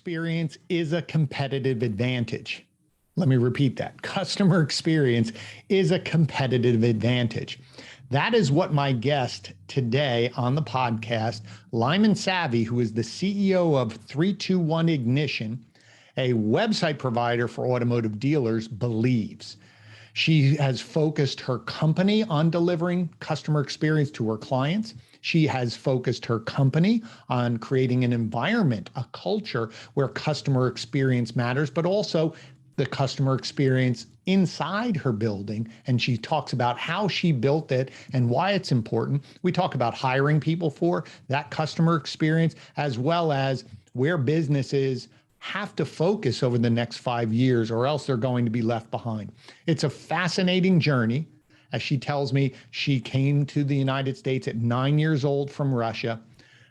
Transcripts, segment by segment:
experience is a competitive advantage. Let me repeat that. Customer experience is a competitive advantage. That is what my guest today on the podcast, Lyamen Savy, who is the CEO of 321 Ignition, a website provider for automotive dealers, believes. She has focused her company on delivering customer experience to her clients. She has focused her company on creating an environment, a culture where customer experience matters, but also the customer experience inside her building. And she talks about how she built it and why it's important. We talk about hiring people for that customer experience, as well as where businesses have to focus over the next 5 years, or else they're going to be left behind. It's a fascinating journey. As she tells me, she came to the United States at 9 years old from Russia.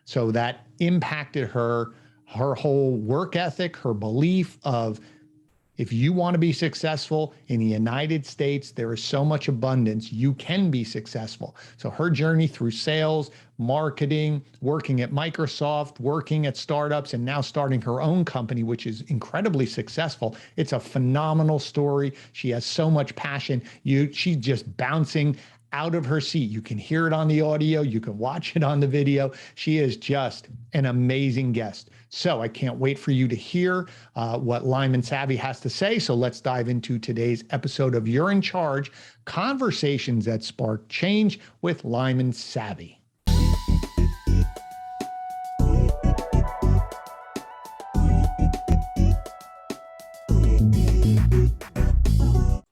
So that impacted her whole work ethic, her belief of, if you want to be successful in the United States, there is so much abundance, you can be successful. So her journey through sales, marketing, working at Microsoft, working at startups, and now starting her own company, which is incredibly successful. It's a phenomenal story. She has so much passion. She's just bouncing out of her seat. You can hear it on the audio. You can watch it on the video. She is just an amazing guest. So I can't wait for you to hear what Lyamen Savy has to say. So let's dive into today's episode of You're in Charge, Conversations that Spark Change with Lyamen Savy.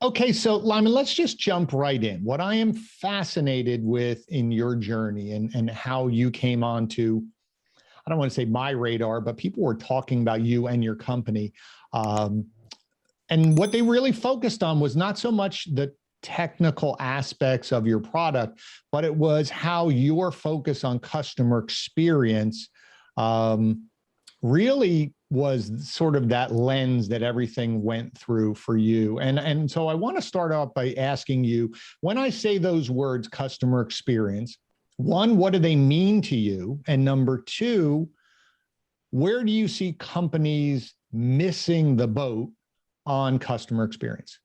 Okay, so Lyamen, let's just jump right in. What I am fascinated with in your journey and how you came onto, I don't want to say my radar, but people were talking about you and your company. And what they really focused on was not so much the technical aspects of your product, but it was how your focus on customer experience really was sort of that lens that everything went through for you. And so I want to start off by asking you, when I say those words, customer experience, one, what do they mean to you? And number two, where do you see companies missing the boat on customer experience?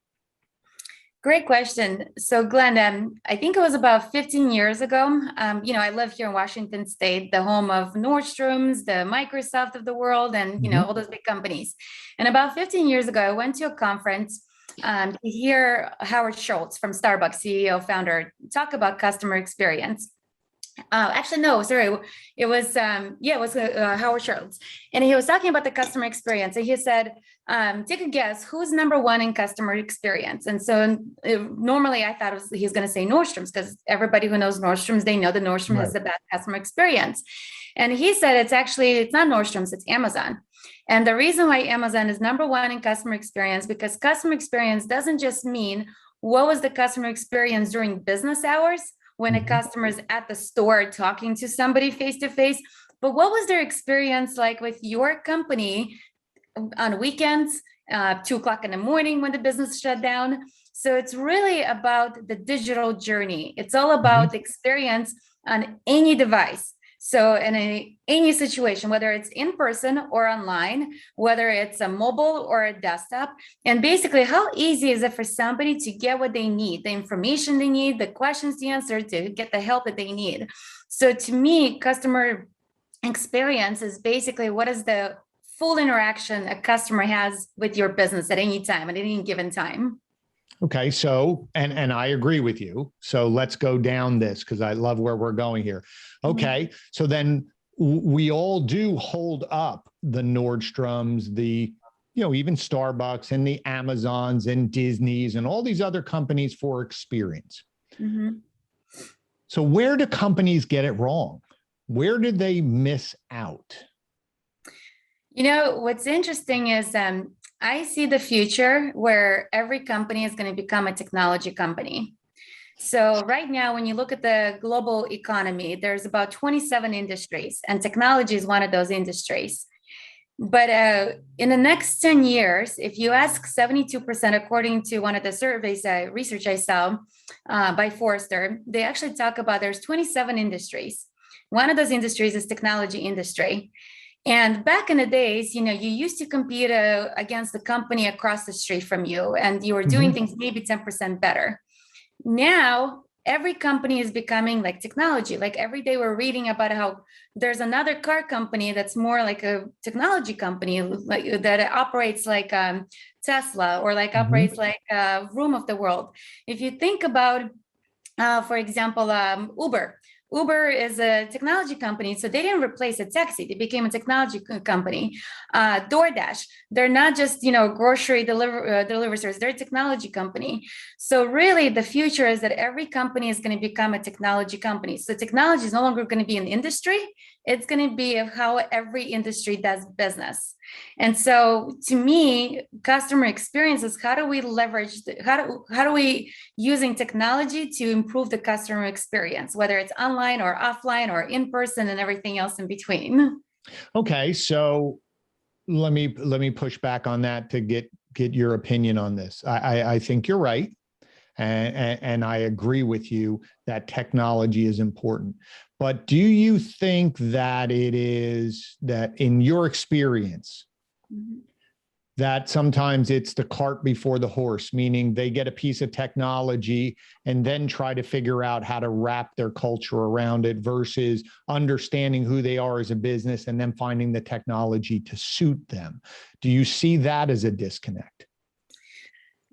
Great question. So Glenn, I think it was about 15 years ago. I live here in Washington State, the home of Nordstrom's, the Microsoft of the world, and all those big companies. And about 15 years ago, I went to a conference to hear Howard Schultz from Starbucks, CEO, founder, talk about customer experience. Actually, no, sorry. It was Howard Schultz. And he was talking about the customer experience. And he said, take a guess, who's number one in customer experience? And so normally I thought he's going to say Nordstrom's, because everybody who knows Nordstrom's, they know that Nordstrom has the best customer experience. And he said, it's not Nordstrom's, it's Amazon. And the reason why Amazon is number one in customer experience, because customer experience doesn't just mean what was the customer experience during business hours, when a customer is at the store talking to somebody face to face, but what was their experience like with your company on weekends, 2:00 in the morning when the business shut down? So it's really about the digital journey. It's all about the experience on any device. So in any situation, whether it's in person or online, whether it's a mobile or a desktop, and basically how easy is it for somebody to get what they need, the information they need, the questions to answer, to get the help that they need. So to me, customer experience is basically what is the full interaction a customer has with your business at any time, at any given time. Okay, so, and I agree with you. So let's go down this, because I love where we're going here. Okay, so then we all do hold up the Nordstroms, the, even Starbucks and the Amazons and Disneys and all these other companies for experience. So where do companies get it wrong? Where did they miss out? What's interesting is I see the future where every company is going to become a technology company. So right now, when you look at the global economy, there's about 27 industries, and technology is one of those industries. But in the next 10 years, if you ask 72%, according to one of the surveys, research I saw by Forrester, they actually talk about there's 27 industries. One of those industries is technology industry. And back in the days, you used to compete against the company across the street from you, and you were doing things maybe 10% better. Now, every company is becoming like technology. Like every day we're reading about how there's another car company that's more like a technology company, like that operates like Tesla, or like operates like Room of the World. If you think about, for example, Uber. Uber is a technology company, so they didn't replace a taxi; they became a technology company. DoorDash, they're not just grocery delivery service; they're a technology company. So really, the future is that every company is going to become a technology company. So technology is no longer going to be an industry; it's going to be of how every industry does business. And so, to me, customer experience is how do we leverage how do we using technology to improve the customer experience, whether it's online or offline or in person and everything else in between. Okay, so let me push back on that to get your opinion on this. I think you're right, and I agree with you that technology is important. But do you think that it is that in your experience, that sometimes it's the cart before the horse, meaning they get a piece of technology and then try to figure out how to wrap their culture around it versus understanding who they are as a business and then finding the technology to suit them? Do you see that as a disconnect?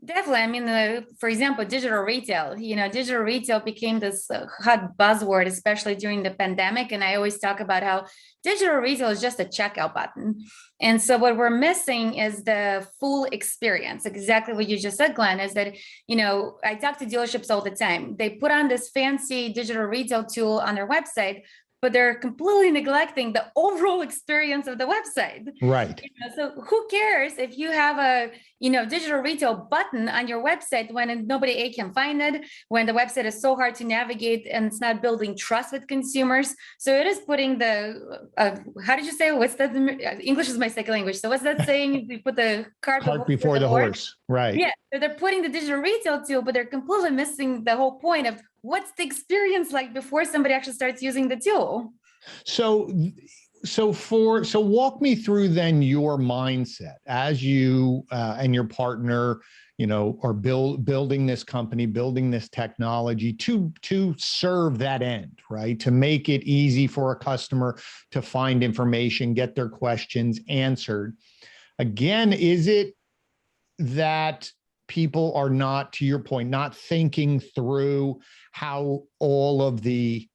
Definitely. I mean, for example, digital retail, digital retail became this hot buzzword, especially during the pandemic. And I always talk about how digital retail is just a checkout button. And so what we're missing is the full experience. Exactly what you just said, Glenn, is that, I talk to dealerships all the time. They put on this fancy digital retail tool on their website, but they're completely neglecting the overall experience of the website. Right. So who cares if you have a digital retail button on your website when nobody can find it, when the website is so hard to navigate and it's not building trust with consumers. So it is putting the how did you say, what's that? English is my second language. So what's that saying? We put the cart before the horse. Right. Yeah. So they're putting the digital retail tool, but they're completely missing the whole point of what's the experience like before somebody actually starts using the tool. So walk me through then your mindset as you and your partner, are building this company, building this technology to serve that end, right? To make it easy for a customer to find information, get their questions answered. Again, is it that people are not, to your point, not thinking through how all of this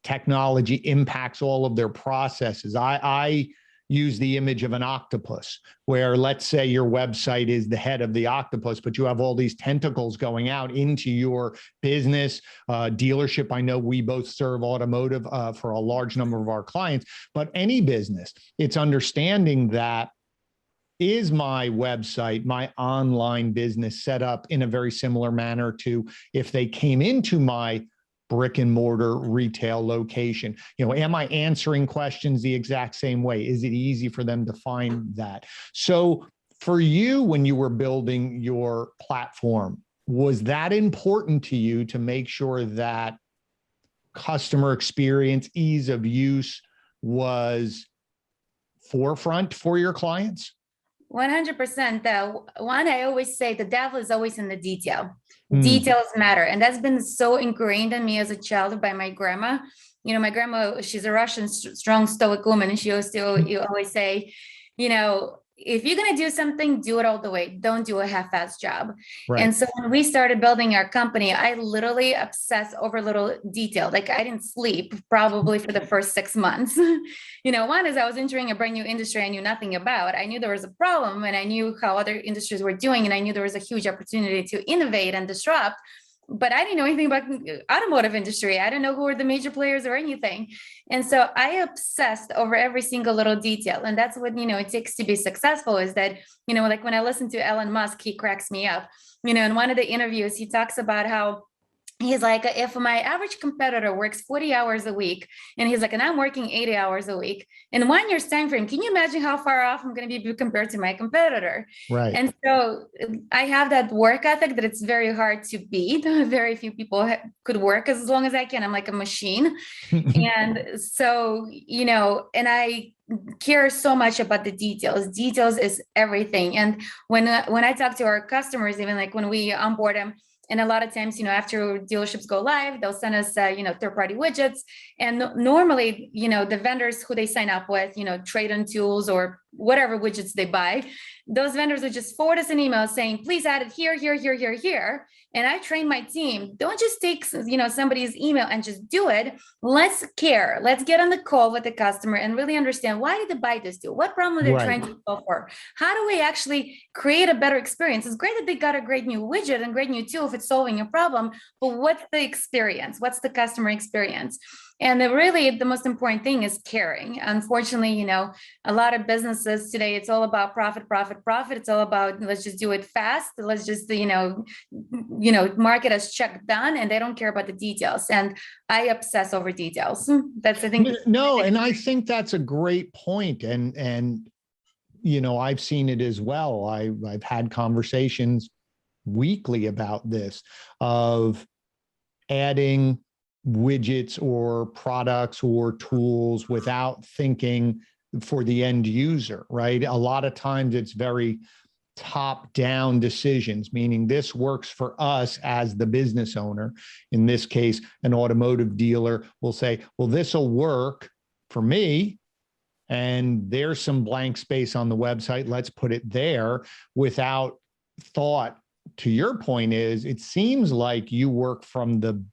technology impacts all of their processes? I use the image of an octopus, where let's say your website is the head of the octopus, but you have all these tentacles going out into your business, dealership. I know we both serve automotive for a large number of our clients, but any business, it's understanding that, is my website, my online business set up in a very similar manner to if they came into my brick and mortar retail location? Am I answering questions the exact same way? Is it easy for them to find that? So for you, when you were building your platform, was that important to you to make sure that customer experience, ease of use was forefront for your clients? 100%. The one I always say, the devil is always in the detail. Details matter. And that's been so ingrained in me as a child by my grandma. My grandma, she's a Russian, strong, stoic woman. And she used to always say, if you're going to do something, do it all the way. Don't do a half-assed job. Right. And so when we started building our company, I literally obsessed over little detail. Like I didn't sleep probably for the first 6 months. One is I was entering a brand new industry I knew nothing about. I knew there was a problem and I knew how other industries were doing. And I knew there was a huge opportunity to innovate and disrupt. But I didn't know anything about automotive industry. I didn't know who were the major players or anything. And so I obsessed over every single little detail. And that's what, it takes to be successful, is that, like when I listen to Elon Musk, he cracks me up. In one of the interviews, he talks about how he's like, if my average competitor works 40 hours a week, and he's like, and I'm working 80 hours a week in 1 year's time frame, can you imagine how far off I'm going to be compared to my competitor? Right. And so I have that work ethic that it's very hard to beat. Very few people could work as long as I can. I'm like a machine. And so, and I care so much about the details. Details is everything. And when I talk to our customers, even like when we onboard them, and a lot of times, after dealerships go live, they'll send us, third-party widgets. And normally, the vendors who they sign up with, trade-in tools or whatever widgets they buy, those vendors would just forward us an email saying, please add it here, here, here, here, here. And I train my team, don't just take, somebody's email and just do it. Let's care. Let's get on the call with the customer and really understand, why did they buy this deal? What problem are they trying to solve for? How do we actually create a better experience? It's great that they got a great new widget and great new tool if it's solving a problem, but what's the experience? What's the customer experience? And really, the most important thing is caring. Unfortunately, a lot of businesses today, it's all about profit, profit, profit. It's all about, let's just do it fast. Let's just, mark it as check done, and they don't care about the details. And I obsess over details. That's, I think. No, and I think that's a great point. And I've seen it as well. I've had conversations weekly about this, of adding widgets or products or tools without thinking for the end user, right? A lot of times it's very top-down decisions, meaning this works for us as the business owner. In this case, an automotive dealer will say, well, this will work for me, and there's some blank space on the website. Let's put it there, without thought. To your point is, it seems like you work from the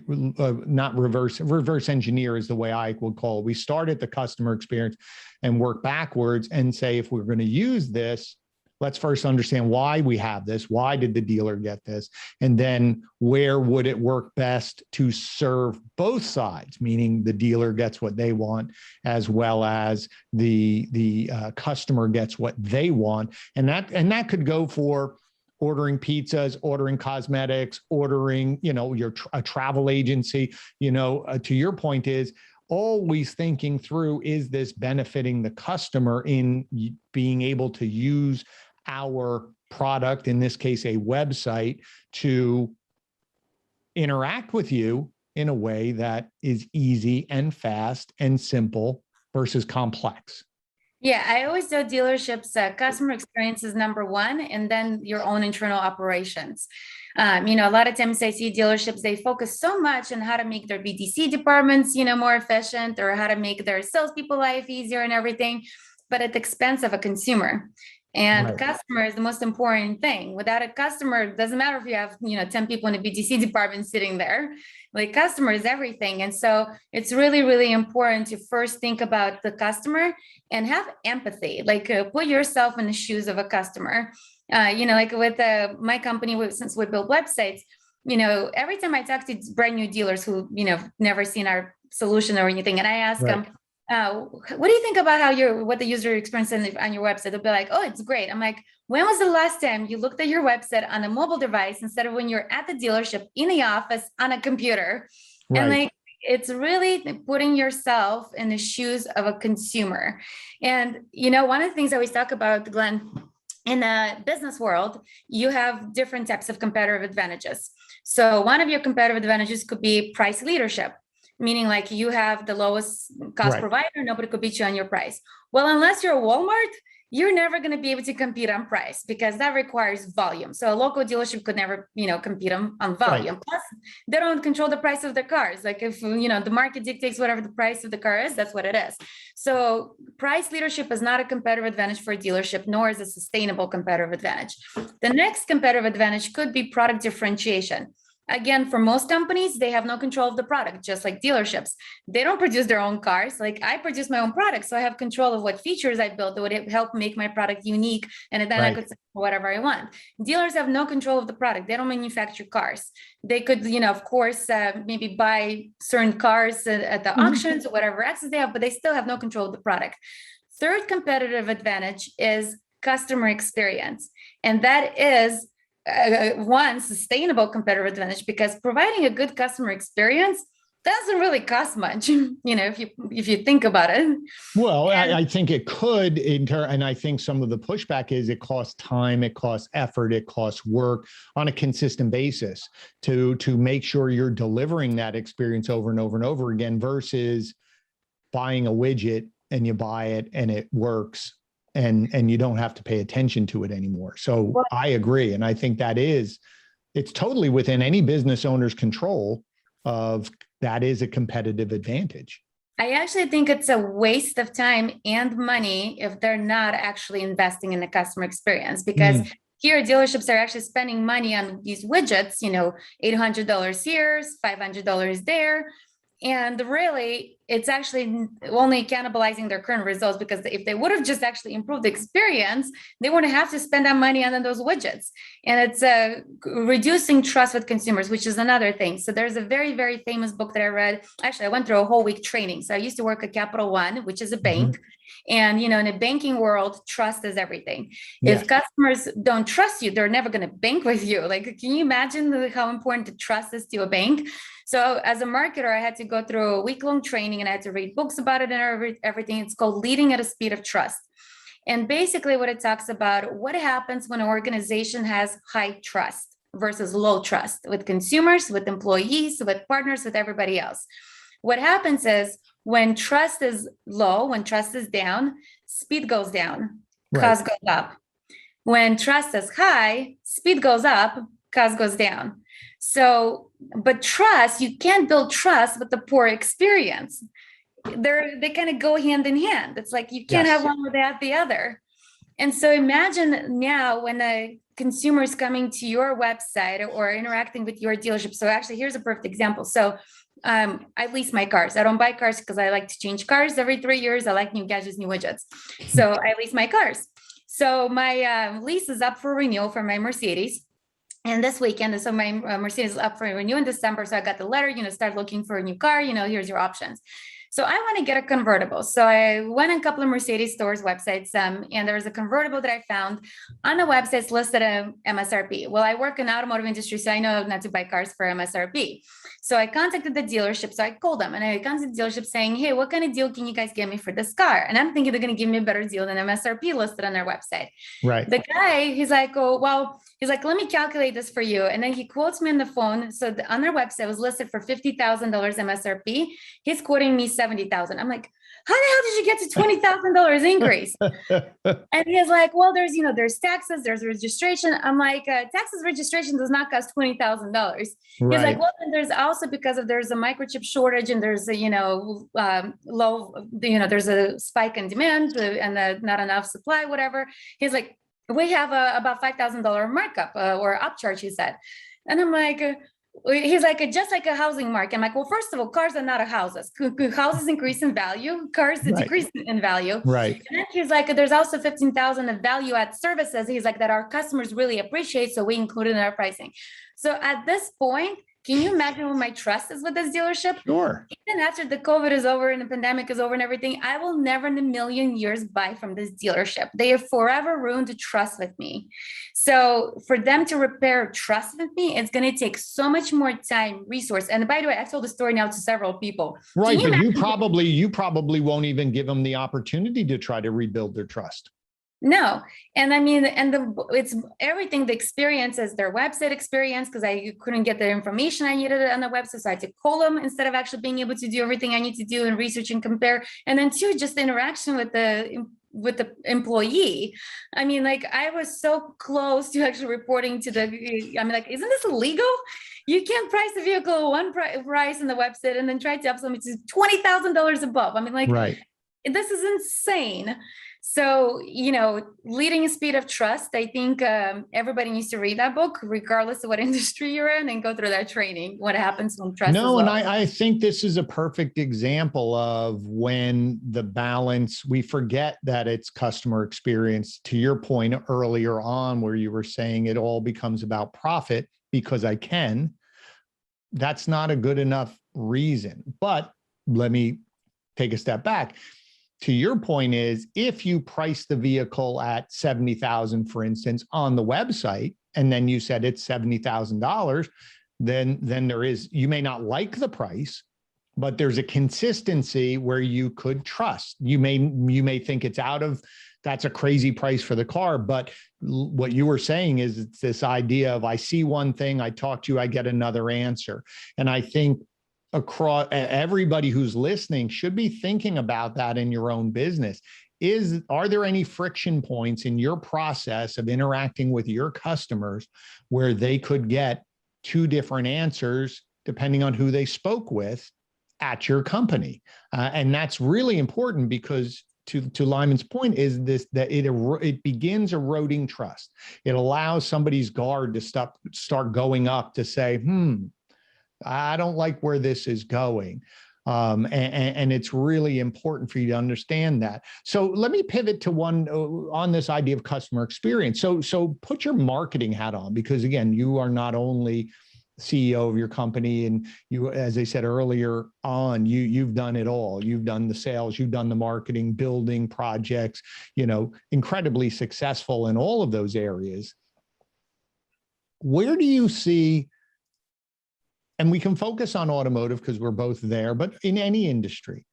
not reverse engineer is the way I would call it. We start at the customer experience and work backwards and say, if we're going to use this, let's first understand why we have this. Why did the dealer get this? And then where would it work best to serve both sides, meaning the dealer gets what they want, as well as the customer gets what they want. And that could go for ordering pizzas, ordering cosmetics, ordering, a travel agency, to your point is always thinking through, is this benefiting the customer in being able to use our product, in this case, a website, to interact with you in a way that is easy and fast and simple versus complex. Yeah, I always tell dealerships customer experience is number one, and then your own internal operations. A lot of times I see dealerships, they focus so much on how to make their BDC departments, more efficient, or how to make their salespeople life easier and everything, but at the expense of a consumer. And customer is the most important thing. Without a customer, it doesn't matter if you have, 10 people in the BDC department sitting there. Like, customer is everything. And so it's really, really important to first think about the customer and have empathy, like put yourself in the shoes of a customer. Like with my company, since we build websites, every time I talk to brand new dealers who, never seen our solution or anything, and I ask them, what do you think about what the user experience on your website? They'll be like, oh, it's great. I'm like, when was the last time you looked at your website on a mobile device instead of when you're at the dealership in the office on a computer? Right. And like, it's really putting yourself in the shoes of a consumer. And, one of the things I always talk about, Glenn, in the business world, you have different types of competitive advantages. So one of your competitive advantages could be price leadership, meaning like you have the lowest cost provider, nobody could beat you on your price. Well, unless you're a Walmart, you're never going to be able to compete on price, because that requires volume. So a local dealership could never, compete on volume. Right. Plus, they don't control the price of their cars. Like if, the market dictates whatever the price of the car is, that's what it is. So price leadership is not a competitive advantage for a dealership, nor is a sustainable competitive advantage. The next competitive advantage could be product differentiation. Again, for most companies, they have no control of the product, just like dealerships. They don't produce their own cars. Like, I produce my own product, so I have control of what features I build that would help make my product unique, and then I could sell whatever I want. Dealers have no control of the product. They don't manufacture cars. They could, of course, maybe buy certain cars at the auctions or whatever access they have, but they still have no control of the product. Third competitive advantage is customer experience, and that is one, sustainable competitive advantage, because providing a good customer experience doesn't really cost much, if you think about it. Well, I think it could, and I think some of the pushback is it costs time, it costs effort, it costs work on a consistent basis to make sure you're delivering that experience over and over and over again, versus buying a widget and you buy it and it works and you don't have to pay attention to it anymore. So I agree. And I think it's totally within any business owner's control of that is a competitive advantage. I actually think it's a waste of time and money if they're not actually investing in the customer experience, because here dealerships are actually spending money on these widgets, $800 here, $500 there. And really, it's actually only cannibalizing their current results, because if they would have just actually improved the experience, they wouldn't have to spend that money on those widgets. And it's reducing trust with consumers, which is another thing. So there's a very, very famous book that I read. Actually, I went through a whole week training. So I used to work at Capital One, which is a bank. And, in a banking world, trust is everything. Yes. If customers don't trust you, they're never going to bank with you. Like, can you imagine how important the trust is to a bank? So as a marketer, I had to go through a week-long training and I had to read books about it and everything. It's called Leading at a Speed of Trust. And basically what it talks about, what happens when an organization has high trust versus low trust with consumers, with employees, with partners, with everybody else. What happens is when trust is low, when trust is down, speed goes down, cost goes up. When trust is high, speed goes up, cost goes down. So, but trust, you can't build trust with the poor experience. They kind of go hand in hand. It's like you can't have one without the other. And so imagine now when a consumer is coming to your website or interacting with your dealership. So actually, here's a perfect example. So I lease my cars. I don't buy cars because I like to change cars every 3 years. I like new gadgets, new widgets. So I lease my cars. So my lease is up for renewal for my Mercedes. And this weekend, so my Mercedes is up for renewal in December. So I got the letter, start looking for a new car, here's your options. So I want to get a convertible. So I went on a couple of Mercedes stores websites, and there was a convertible that I found on the websites listed at MSRP. Well, I work in the automotive industry, so I know not to buy cars for MSRP. So I contacted the dealership. So I called them and I contacted the dealership saying, hey, what kind of deal can you guys give me for this car? And I'm thinking they're going to give me a better deal than MSRP listed on their website. Right. The guy, he's like, let me calculate this for you. And then he quotes me on the phone. So on their website, it was listed for $50,000 MSRP. He's quoting me $70,000. I'm like, how the hell did you get to $20,000 increase? And he's like, well, there's taxes, there's registration. I'm like, taxes, registration does not cost $20,000. Right. He's like, well, then there's also there's a microchip shortage and there's a, low, there's a spike in demand and not enough supply, whatever. He's like, we have about $5,000 markup or upcharge, he said. And I'm like, he's like, just like a housing market. I'm like, well, first of all, cars are not houses. Houses increase in value, cars decrease in value. Right. And then he's like, there's also 15,000 of value add services. He's like, that our customers really appreciate. So we include it in our pricing. So at this point, can you imagine what my trust is with this dealership? Sure. Even after the COVID is over and the pandemic is over and everything, I will never in a million years buy from this dealership. They have forever ruined the trust with me. So for them to repair trust with me, it's going to take so much more time, resource. And by the way, I've told the story now to several people. Right, but you probably won't even give them the opportunity to try to rebuild their trust. No. And I mean, it's everything, the experience is their website experience, because I couldn't get the information I needed on the website. So I had to call them instead of actually being able to do everything I need to do and research and compare. And then two, just the interaction with the employee. I mean, like, I was so close to actually reporting to I'm like, isn't this illegal? You can't price the vehicle one price on the website and then try to upsell me to $20,000 above. I mean, like, right. This is insane. So, leading a speed of trust, I think everybody needs to read that book, regardless of what industry you're in, and go through that training. What happens when trust is low. And I think this is a perfect example of when the balance, we forget that it's customer experience. To your point earlier on, where you were saying it all becomes about profit because I can, that's not a good enough reason. But let me take a step back. To your point is, if you price the vehicle at $70,000, for instance, on the website, and then you said it's $70,000, then there is, you may not like the price, but there's a consistency where you could trust. You may think it's that's a crazy price for the car, but what you were saying is it's this idea of, I see one thing, I talk to you, I get another answer. And I think across everybody who's listening should be thinking about that in your own business. Are there any friction points in your process of interacting with your customers where they could get two different answers depending on who they spoke with at your company? And that's really important, because to Lyman's point is that it begins eroding trust. It allows somebody's guard to start going up to say, I don't like where this is going. And it's really important for you to understand that. So let me pivot to one on this idea of customer experience. So put your marketing hat on, because again, you are not only CEO of your company, and you, as I said earlier on, you've done it all. You've done the sales, you've done the marketing, building projects, incredibly successful in all of those areas. Where do you see, and we can focus on automotive because we're both there, but in any industry,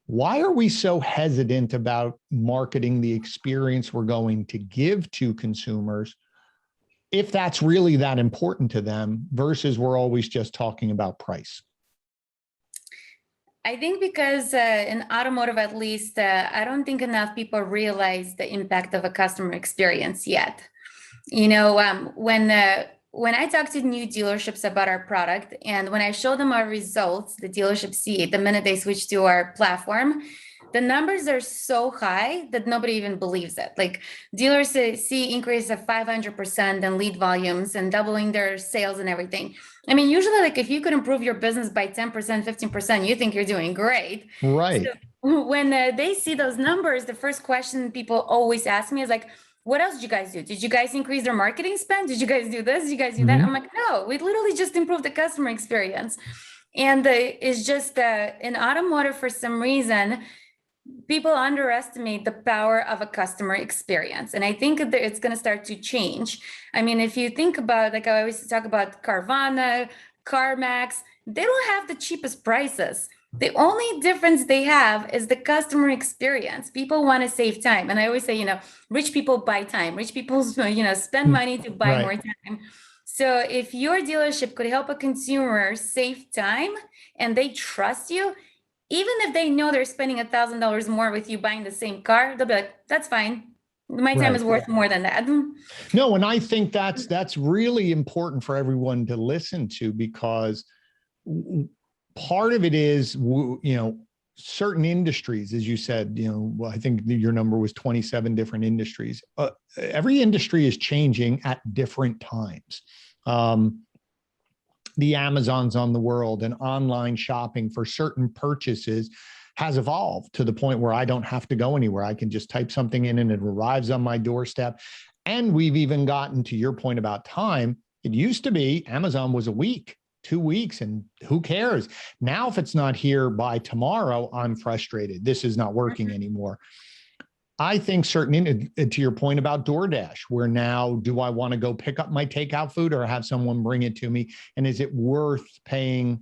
why are we so hesitant about marketing the experience we're going to give to consumers, if that's really that important to them, versus we're always just talking about price? I think because in automotive, at least, I don't think enough people realize the impact of a customer experience yet. When I talk to new dealerships about our product, and when I show them our results, the dealership see it the minute they switch to our platform, the numbers are so high that nobody even believes it. Like, dealers see increase of 500% in lead volumes and doubling their sales and everything. I mean, usually, like, if you could improve your business by 10%, 15%, you think you're doing great. Right. So when they see those numbers, the first question people always ask me is like, what else did you guys do? Did you guys increase their marketing spend? Did you guys do this? Did you guys do that? I'm like, no, we literally just improved the customer experience. And it's just in automotive, for some reason, people underestimate the power of a customer experience. And I think that it's going to start to change. I mean, if you think about, like I always talk about Carvana, CarMax, they don't have the cheapest prices. The only difference they have is the customer experience. People want to save time. And I always say, rich people buy time. Rich people, spend money to buy more time. So if your dealership could help a consumer save time and they trust you, even if they know they're spending $1,000 more with you buying the same car, they'll be like, that's fine. My time is worth more than that. No, and I think that's really important for everyone to listen to, because part of it is, certain industries, as you said, I think your number was 27 different industries. Every industry is changing at different times. The Amazons on the world and online shopping for certain purchases has evolved to the point where I don't have to go anywhere. I can just type something in and it arrives on my doorstep. And we've even gotten to your point about time. It used to be Amazon was a week, 2 weeks, and who cares? Now, if it's not here by tomorrow, I'm frustrated. This is not working anymore. I think to your point about DoorDash, where now, do I want to go pick up my takeout food or have someone bring it to me? And is it worth paying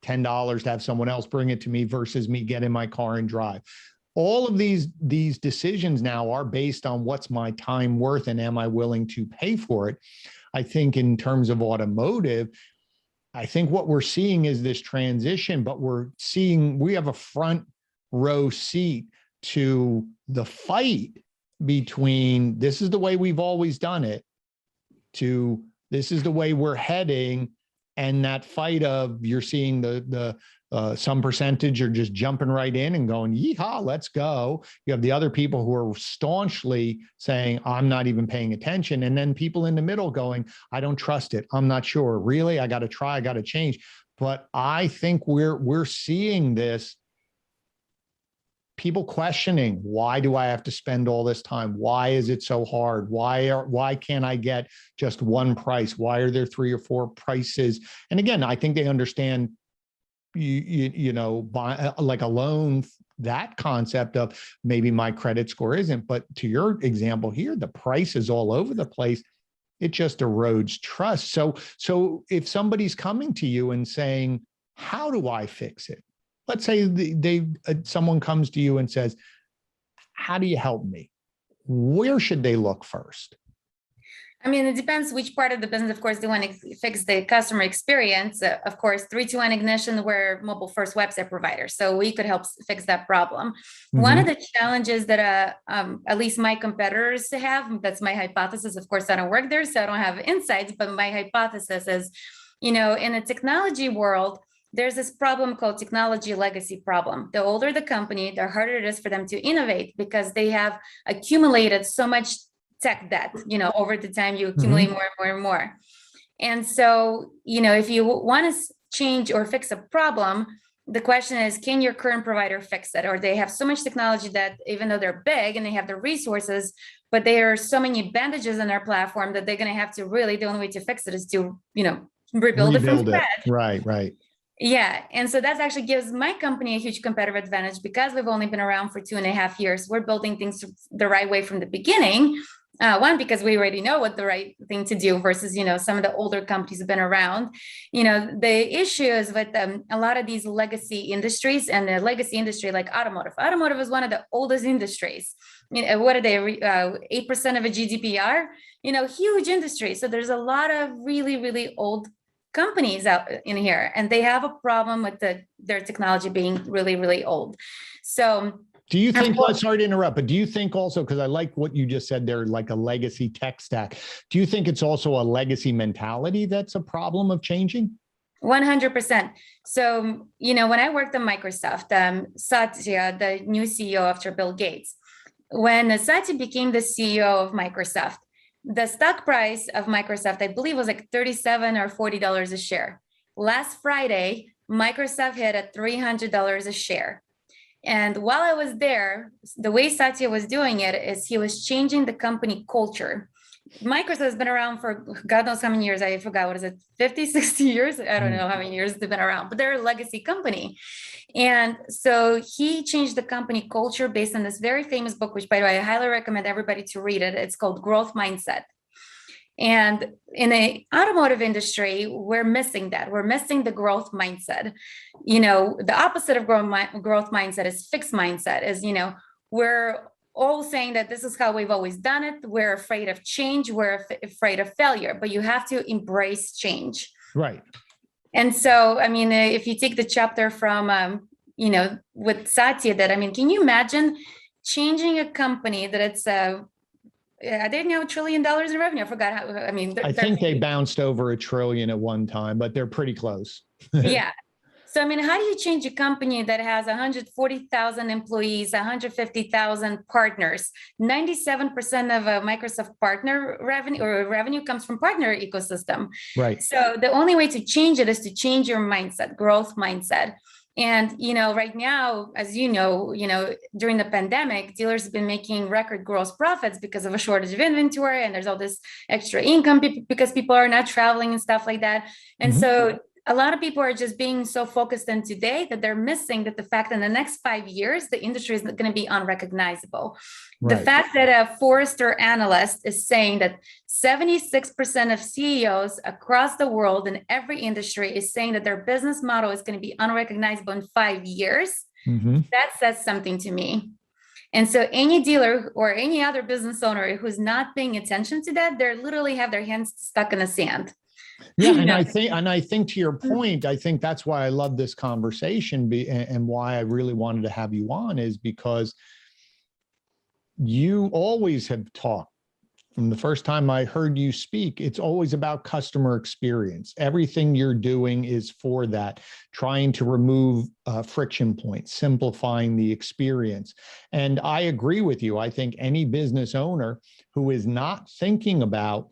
$10 to have someone else bring it to me versus me get in my car and drive? All of these decisions now are based on what's my time worth and am I willing to pay for it? I think in terms of automotive, I think what we're seeing is this transition, but we have a front row seat to the fight between this is the way we've always done it to this is the way we're heading. And that fight of you're seeing the some percentage are just jumping right in and going, yeehaw, let's go. You have the other people who are staunchly saying, I'm not even paying attention. And then people in the middle going, I don't trust it. I'm not sure. Really, I got to try, I got to change. But I think we're seeing this. People questioning, why do I have to spend all this time? Why is it so hard? Why can't I get just one price? Why are there 3 or 4 prices? And again, I think they understand, buy, like a loan, that concept of maybe my credit score isn't, but to your example here, the price is all over the place. it just erodes trust. So if somebody's coming to you and saying, how do I fix it? Let's say someone comes to you and says, how do you help me? Where should they look first? I mean, it depends which part of the business. Of course, they want to fix the customer experience. Of course, 3-2-1 Ignition, we're mobile first website provider, so we could help fix that problem. One of the challenges that at least my competitors have, that's my hypothesis. Of course, I don't work there, so I don't have insights, but my hypothesis is, in a technology world, there's this problem called technology legacy problem. The older the company, the harder it is for them to innovate because they have accumulated so much tech debt, over the time you accumulate more and more and more. And so, if you want to change or fix a problem, the question is, can your current provider fix it? Or they have so much technology that even though they're big and they have the resources, but there are so many bandages in their platform that they're going to have to really, the only way to fix it is to, rebuild it from scratch. Right. Yeah. And so that actually gives my company a huge competitive advantage because we've only been around for 2.5 years. We're building things the right way from the beginning. One, because we already know what the right thing to do versus, some of the older companies have been around. The issue is with a lot of these legacy industries, and the legacy industry like automotive. Automotive is one of the oldest industries. What are they? 8% of a GDPR, huge industry. So there's a lot of really, really old companies out in here, and they have a problem with their technology being really, really old. So do you think, sorry to interrupt, but do you think also, because I like what you just said there, like a legacy tech stack, do you think it's also a legacy mentality that's a problem of changing? 100%. So, when I worked at Microsoft, Satya, the new CEO after Bill Gates, when Satya became the CEO of Microsoft, the stock price of Microsoft, I believe, was like $37 or $40 a share. Last Friday, Microsoft hit at $300 a share. And while I was there, the way Satya was doing it is he was changing the company culture. Microsoft has been around for God knows how many years. I forgot, what is it, 50, 60 years? I don't know how many years they've been around, but they're a legacy company. And so he changed the company culture based on this very famous book, which, by the way, I highly recommend everybody to read it. It's called Growth Mindset. And in the automotive industry, we're missing that. We're missing the growth mindset. The opposite of growth mindset is fixed mindset, is, we're all saying that this is how we've always done it. We're afraid of change. We're afraid of failure, but you have to embrace change. Right. And so, if you take the chapter from, with Satya, can you imagine changing a company that it's are they now $1 trillion in revenue? I forgot how, I think they bounced over $1 trillion at one time, but they're pretty close. Yeah. So, how do you change a company that has 140,000 employees, 150,000 partners? 97% of a Microsoft partner revenue comes from partner ecosystem. Right. So the only way to change it is to change your mindset, growth mindset. And, right now, as during the pandemic, dealers have been making record gross profits because of a shortage of inventory. And there's all this extra income because people are not traveling and stuff like that. And so a lot of people are just being so focused on today that they're missing that the fact that in the next 5 years, the industry is going to be unrecognizable. Right. The fact that a Forrester analyst is saying that 76% of CEOs across the world in every industry is saying that their business model is going to be unrecognizable in 5 years, that says something to me. And so any dealer or any other business owner who's not paying attention to that, they literally have their hands stuck in the sand. Yeah, and I think to your point, I think that's why I love this conversation and why I really wanted to have you on, is because you always have talked, from the first time I heard you speak, it's always about customer experience. Everything you're doing is for that, trying to remove friction points, simplifying the experience. And I agree with you. I think any business owner who is not thinking about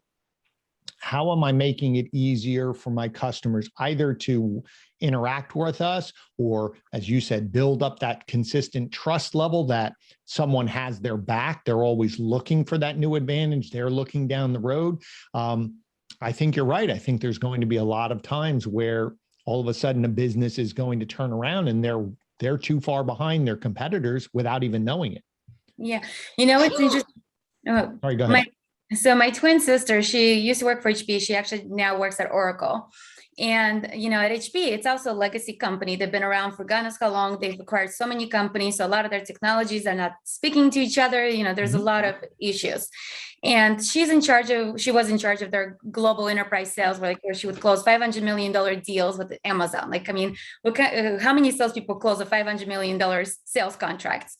how am I making it easier for my customers either to interact with us or, as you said, build up that consistent trust level that someone has their back. They're always looking for that new advantage. They're looking down the road. I think you're right. I think there's going to be a lot of times where all of a sudden a business is going to turn around and they're too far behind their competitors without even knowing it. Yeah. It's interesting. Sorry, go ahead. So my twin sister, she used to work for HP. She actually now works at Oracle. And at HP, it's also a legacy company. They've been around for God knows how long. They've acquired so many companies. So a lot of their technologies are not speaking to each other. There's a lot of issues. And she was in charge of their global enterprise sales, where she would close $500 million deals with Amazon. How many salespeople close a $500 million sales contracts?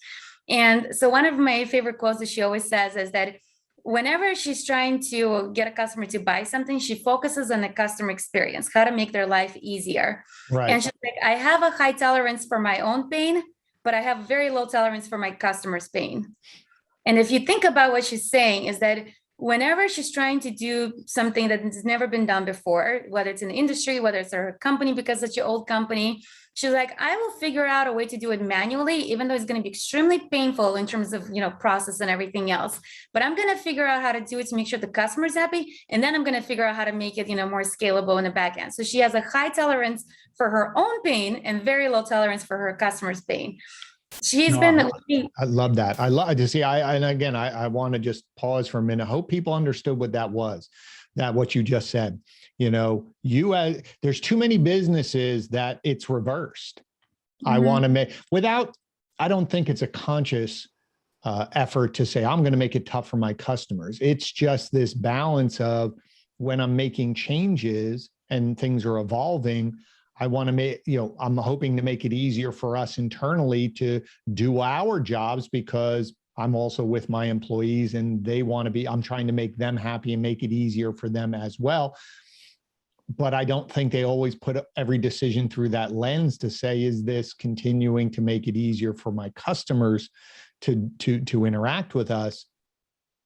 And so one of my favorite quotes that she always says is that whenever she's trying to get a customer to buy something, she focuses on the customer experience, how to make their life easier. Right. And she's like, I have a high tolerance for my own pain, but I have very low tolerance for my customer's pain. And if you think about what she's saying, is that whenever she's trying to do something that has never been done before, whether it's in the industry, whether it's her company, because it's your old company, she's like, I will figure out a way to do it manually, even though it's going to be extremely painful in terms of, process and everything else. But I'm going to figure out how to do it to make sure the customer's happy. And then I'm going to figure out how to make it, more scalable in the back end. So she has a high tolerance for her own pain and very low tolerance for her customer's pain. I love that. I want to just pause for a minute. I hope people understood what that was, what you just said. There's too many businesses that it's reversed. Mm-hmm. I don't think it's a conscious effort to say, I'm going to make it tough for my customers. It's just this balance of when I'm making changes and things are evolving, I want to make, I'm hoping to make it easier for us internally to do our jobs, because I'm also with my employees and I'm trying to make them happy and make it easier for them as well. But I don't think they always put every decision through that lens to say, is this continuing to make it easier for my customers to interact with us,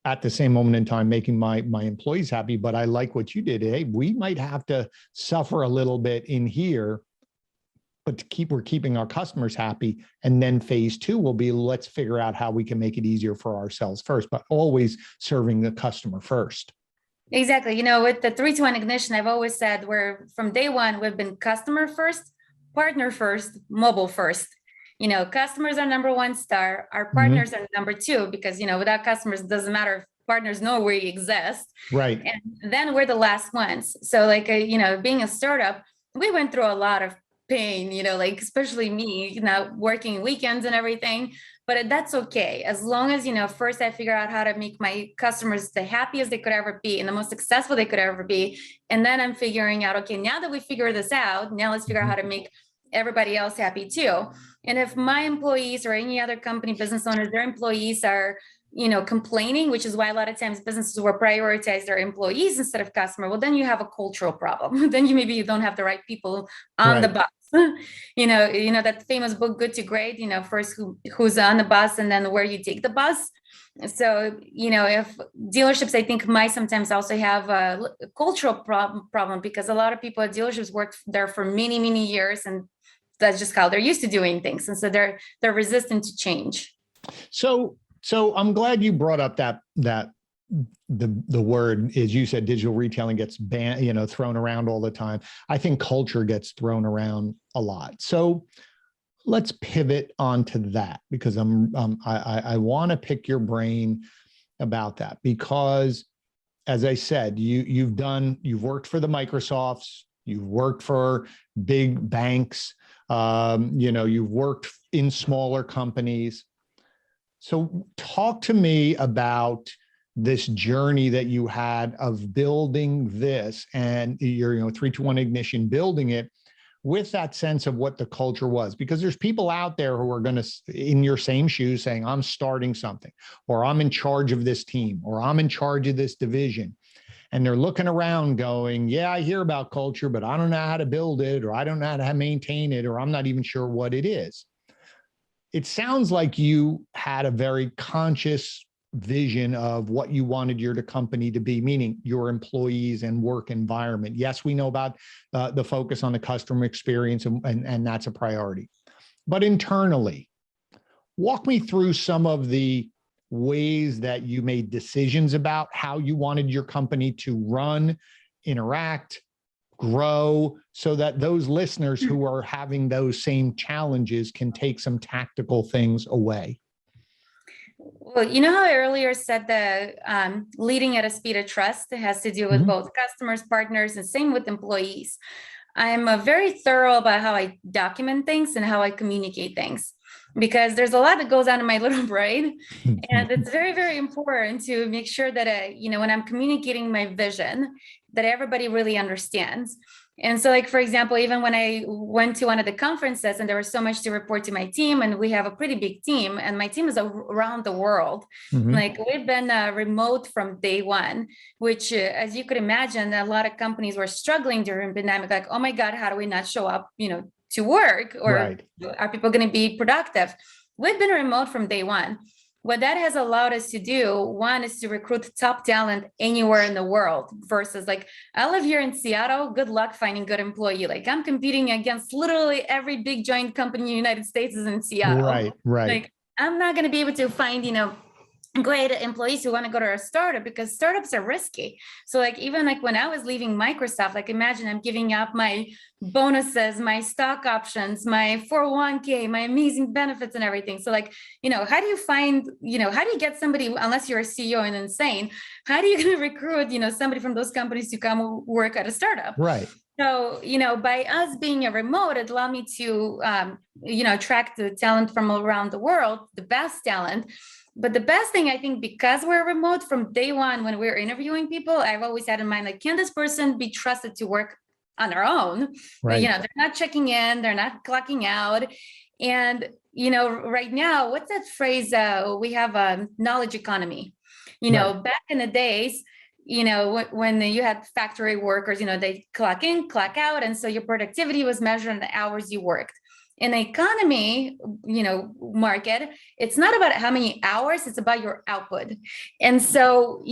at the same moment in time, making my employees happy. But I like what you did. Hey, we might have to suffer a little bit in here, but we're keeping our customers happy. And then phase two will be, let's figure out how we can make it easier for ourselves first, but always serving the customer first. Exactly. With the 3-to-1 ignition, I've always said from day one, we've been customer first, partner first, mobile first. Customers are number one star. Our partners are number two, because, without customers, it doesn't matter if partners know we exist. Right. And then we're the last ones. So being a startup, we went through a lot of pain, especially me, working weekends and everything, but that's okay. As long as, first I figure out how to make my customers the happiest they could ever be and the most successful they could ever be. And then I'm figuring out, okay, now that we figure this out, now let's figure out how to make everybody else happy too. And if my employees or any other company business owners, their employees are, complaining, which is why a lot of times businesses will prioritize their employees instead of customer, well, then you have a cultural problem. Then you don't have the right people on the bus. That famous book, Good to Great, first who's on the bus and then where you take the bus. So, if dealerships, I think, might sometimes also have a cultural problem, because a lot of people at dealerships work there for many, many years, and that's just how they're used to doing things. And so they're resistant to change. So I'm glad you brought up that the word, as you said, digital retailing gets thrown around all the time. I think culture gets thrown around a lot. So let's pivot onto that, because I want to pick your brain about that, because as I said, you've worked for the Microsofts, you've worked for big banks, you've worked in smaller companies. So talk to me about this journey that you had of building this and your 3-to-1 ignition, building it with that sense of what the culture was, because there's people out there who are going to, in your same shoes, saying, I'm starting something, or I'm in charge of this team, or I'm in charge of this division. And they're looking around going, yeah, I hear about culture, but I don't know how to build it, or I don't know how to maintain it, or I'm not even sure what it is. It sounds like you had a very conscious vision of what you wanted your company to be, meaning your employees and work environment. Yes, we know about the focus on the customer experience, and that's a priority. But internally, walk me through some of the ways that you made decisions about how you wanted your company to run, interact, grow, so that those listeners who are having those same challenges can take some tactical things away. Well, you know how I earlier said the leading at a speed of trust has to do with Mhm. both customers, partners, and same with employees. I'm very thorough about how I document things and how I communicate things because there's a lot that goes on in my little brain. And it's very, very important to make sure that, when I'm communicating my vision, that everybody really understands. And so, like, for example, even when I went to one of the conferences and there was so much to report to my team, and we have a pretty big team, and my team is around the world. Mhm. Like, we've been remote from day one, which, as you could imagine, a lot of companies were struggling during pandemic. Like, oh my God, how do we not show up, to work? Or Right. are people going to be productive? We've been remote from day one. What that has allowed us to do, one, is to recruit top talent anywhere in the world versus, like, I live here in Seattle. Good luck finding good employee. Like, I'm competing against literally every big giant company in the United States is in Seattle. Right. Right. Like, I'm not going to be able to find, great employees who want to go to a startup because startups are risky. So, like, even like when I was leaving Microsoft, like, imagine I'm giving up my bonuses, my stock options, my 401k, my amazing benefits and everything. So, like, how do you find, how do you get somebody, unless you're a CEO and insane, how do you going to recruit, somebody from those companies to come work at a startup? Right. So, by us being a remote, it allowed me to, attract the talent from around the world, the best talent. But the best thing, I think, because we're remote from day one, when we're interviewing people, I've always had in mind, like, can this person be trusted to work on their own? Right. They're not checking in, they're not clocking out. And, right now, what's that phrase? We have a knowledge economy. Right. Back in the days, when you had factory workers, they clock in, clock out. And so your productivity was measured in the hours you worked. In the economy, market, it's not about how many hours, it's about your output. And so,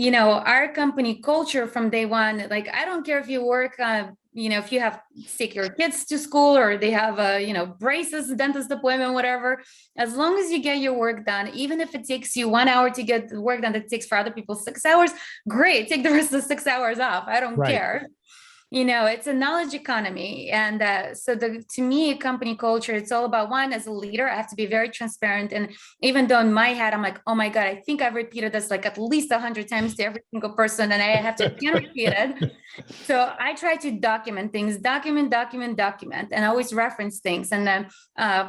our company culture from day one, like, I don't care if you work on, if you have take your kids to school or they have braces, dentist appointment, whatever, as long as you get your work done, even if it takes you 1 hour to get the work done that takes for other people 6 hours, great, take the rest of the 6 hours off. I don't Right. care. It's a knowledge economy. And so to me, company culture, it's all about, one, as a leader, I have to be very transparent. And even though in my head, I'm like, oh my God, I think I've repeated this like at least 100 times to every single person, and I have to again repeat it. So I try to document things, document, and always reference things. And then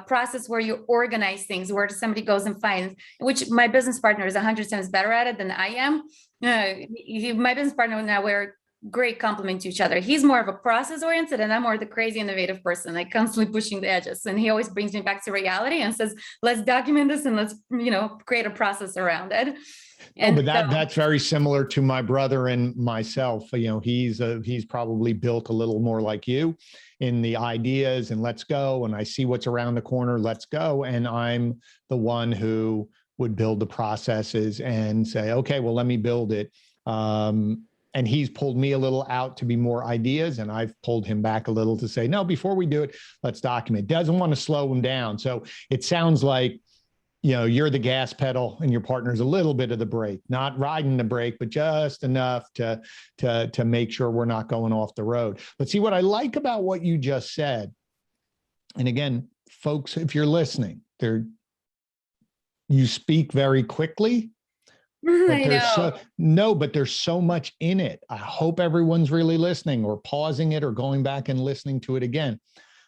process where you organize things, where somebody goes and finds, which my business partner is 100 times better at it than I am. My business partner and I, we're great complement to each other. He's more of a process oriented and I'm more the crazy innovative person, like constantly pushing the edges. And he always brings me back to reality and says, let's document this and let's, create a process around it. Oh, And but so, that's very similar to my brother and myself. He's probably built a little more like you in the ideas and let's go. And I see what's around the corner, let's go. And I'm the one who would build the processes and say, okay, well, let me build it. And he's pulled me a little out to be more ideas, and I've pulled him back a little to say, no, before we do it, let's document. Doesn't want to slow him down. So it sounds like, you're the gas pedal and your partner's a little bit of the brake, not riding the brake, but just enough to make sure we're not going off the road. But see, what I like about what you just said, and again, folks, if you're listening, you speak very quickly. But I know. but there's so much in it. I hope everyone's really listening or pausing it or going back and listening to it again.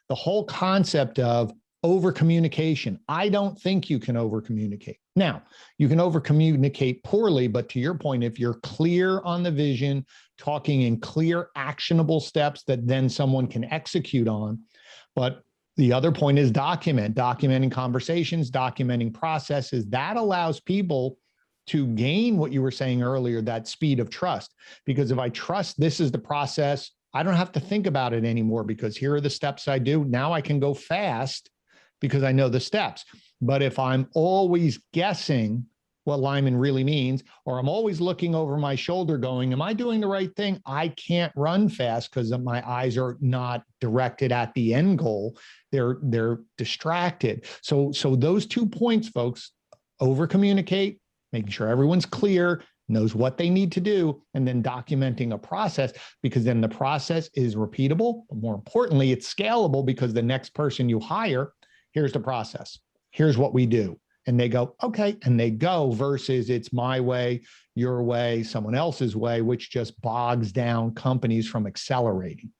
The whole concept of over communication. I don't think you can over communicate. Now, you can over communicate poorly, but to your point, if you're clear on the vision, talking in clear, actionable steps that then someone can execute on. But the other point is documenting conversations, documenting processes. That allows people to gain what you were saying earlier, that speed of trust. Because if I trust this is the process, I don't have to think about it anymore because here are the steps I do. Now I can go fast because I know the steps. But if I'm always guessing what Lyamen really means, or I'm always looking over my shoulder going, am I doing the right thing? I can't run fast because my eyes are not directed at the end goal. They're distracted. So those 2 points, folks, over communicate, making sure everyone's clear, knows what they need to do, and then documenting a process, because then the process is repeatable. But more importantly, it's scalable because the next person you hire, here's the process. Here's what we do. and they go, okay, and they go, versus it's my way, your way, someone else's way, which just bogs down companies from accelerating.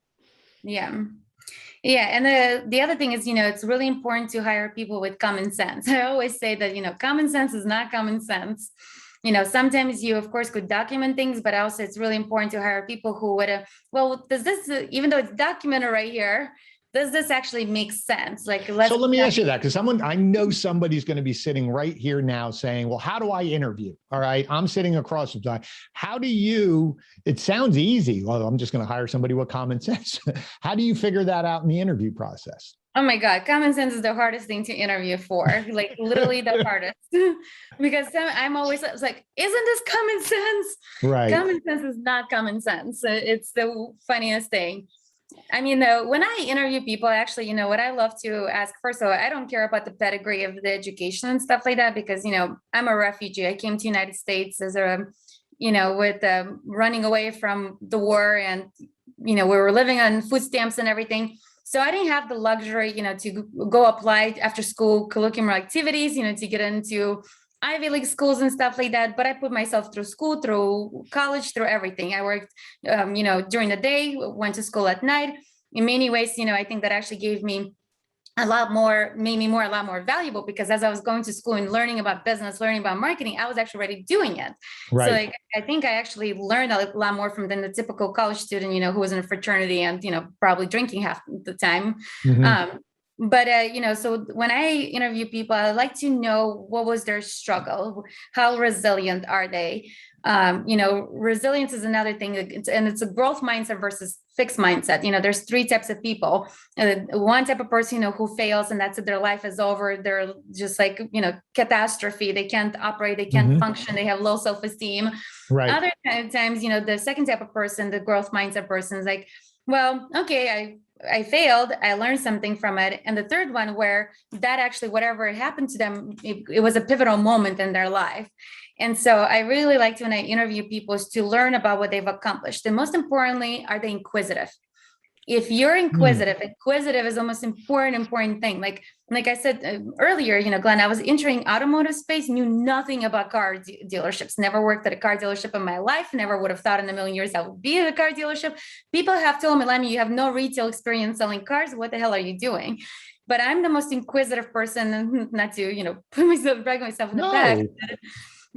Yeah. Yeah. And the other thing is, it's really important to hire people with common sense. I always say that, common sense is not common sense. Sometimes you, of course, could document things, but also it's really important to hire people who would, well, does this, even though it's documented right here, does this actually make sense? Like, so let me ask you that, because I know somebody's going to be sitting right here now saying, well, how do I interview? All right, I'm sitting across the time. How do you, it sounds easy. Well, I'm just going to hire somebody with common sense. How do you figure that out in the interview process? Oh my God, common sense is the hardest thing to interview for, like literally the hardest. Because I'm always like, isn't this common sense? Right. Common sense is not common sense. It's the funniest thing. I mean, when I interview people, actually, what I love to ask first, so I don't care about the pedigree of the education and stuff like that, because, I'm a refugee. I came to the United States as a, with running away from the war, and, we were living on food stamps and everything. So I didn't have the luxury, to go apply after school curriculum activities, to get into Ivy League schools and stuff like that. But I put myself through school, through college, through everything. I worked, during the day, went to school at night. In many ways, I think that actually gave me a lot more valuable, because as I was going to school and learning about business, learning about marketing, I was actually already doing it. Right. So like, I think I actually learned a lot more than the typical college student, who was in a fraternity and, probably drinking half the time. Mm-hmm. So when I interview people, I like to know what was their struggle, how resilient are they? Resilience is another thing, and it's a growth mindset versus fixed mindset. There's three types of people. One type of person, who fails, and that's it, their life is over. They're just like, catastrophe. They can't operate, they can't function, they have low self-esteem. Right. Other times, the second type of person, the growth mindset person, is like, well, okay, I failed, I learned something from it. And the third one, where that actually, whatever happened to them, it was a pivotal moment in their life. And so I really like to, when I interview people, is to learn about what they've accomplished. And most importantly, are they inquisitive? If you're inquisitive is the most important thing. Like I said earlier, Glenn, I was entering automotive space, knew nothing about car dealerships, never worked at a car dealership in my life, never would have thought in a million years I would be at a car dealership. People have told me, Lyamen, you have no retail experience selling cars. What the hell are you doing? But I'm the most inquisitive person, not to, brag myself in the back.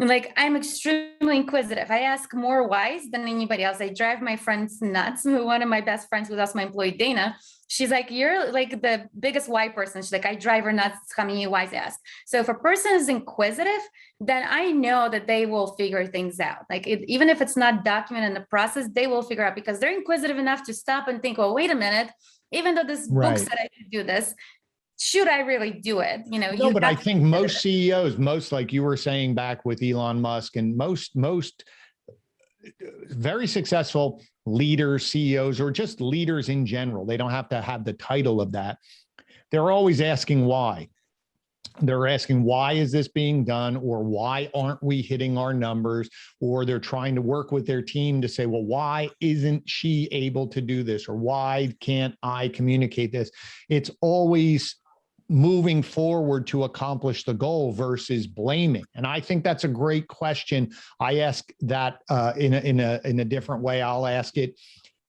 Like, I'm extremely inquisitive. I ask more whys than anybody else. I drive my friends nuts. One of my best friends, who's also my employee, Dana, she's like, you're like the biggest why person. She's like, I drive her nuts. How many whys I ask? So if a person is inquisitive, then I know that they will figure things out. Like, even if it's not documented in the process, they will figure out, because they're inquisitive enough to stop and think, well, wait a minute, even though this book said I should do this, should I really do it? No, but I think most CEOs, most, like you were saying back with Elon Musk, and most very successful leaders, CEOs, or just leaders in general, they don't have to have the title of that. They're always asking why. They're asking, why is this being done? Or why aren't we hitting our numbers? Or they're trying to work with their team to say, well, why isn't she able to do this? Or why can't I communicate this? It's always moving forward to accomplish the goal versus blaming. And I think that's a great question. I ask that in a different way. I'll ask it.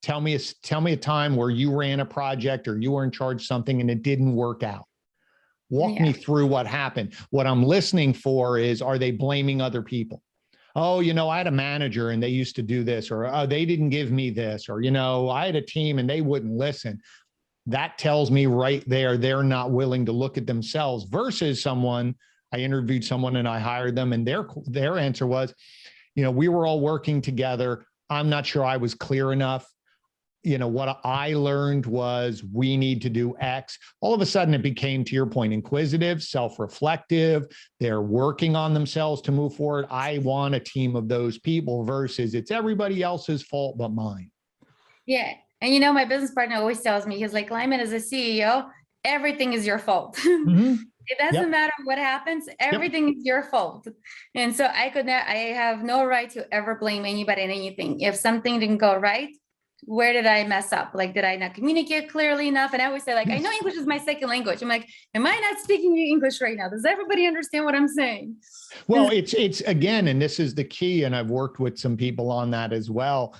Tell me a time where you ran a project or you were in charge of something and it didn't work out. Walk me through what happened. What I'm listening for is, are they blaming other people? Oh, I had a manager and they used to do this, or oh, they didn't give me this, or, I had a team and they wouldn't listen. That tells me right there, they're not willing to look at themselves, versus someone, I interviewed someone and I hired them, and their answer was, we were all working together. I'm not sure I was clear enough. What I learned was we need to do X. All of a sudden it became, to your point, inquisitive, self-reflective. They're working on themselves to move forward. I want a team of those people, versus it's everybody else's fault but mine. Yeah. And my business partner always tells me, he's like, Lyamen, as a CEO, everything is your fault. It doesn't matter what happens. Everything is your fault. And so I have no right to ever blame anybody and anything. If something didn't go right, where did I mess up? Like, did I not communicate clearly enough? And I always say, like, I know English is my second language. I'm like, am I not speaking English right now? Does everybody understand what I'm saying? Well, it's again, and this is the key, and I've worked with some people on that as well,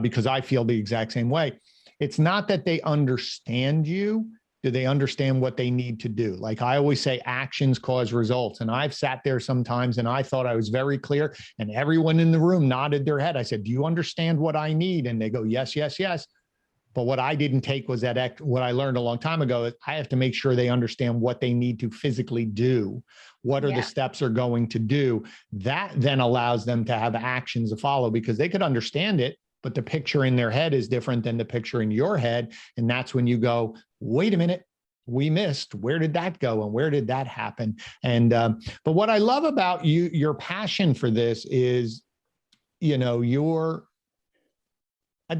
because I feel the exact same way. It's not that they understand you. Do they understand what they need to do? Like I always say, actions cause results. And I've sat there sometimes and I thought I was very clear and everyone in the room nodded their head. I said, do you understand what I need? And they go, yes, yes, yes. But what I didn't take was that what I learned a long time ago is I have to make sure they understand what they need to physically do. What are the steps are going to do? That then allows them to have actions to follow because they could understand it, but the picture in their head is different than the picture in your head. And that's when you go, wait a minute, we missed. Where did that go? And where did that happen? And, but what I love about you, your passion for this is, I'd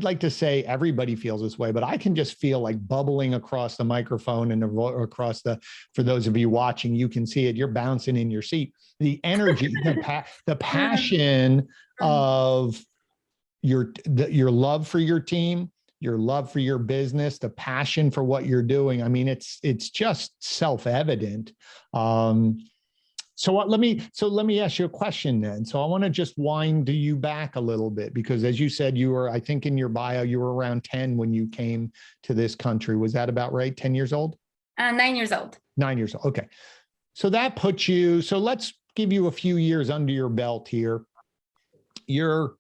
like to say everybody feels this way, but I can just feel like bubbling across the microphone and across for those of you watching, you can see it. You're bouncing in your seat. The energy, the passion of your love for your team, your love for your business, the passion for what you're doing. I mean, it's just self-evident. So let me ask you a question then. So I want to just wind you back a little bit because as you said, you were, I think in your bio, you were around 10 when you came to this country. Was that about right? 10 years old? 9 years old. 9 years old. Okay. So that puts you, so let's give you a few years under your belt here. You're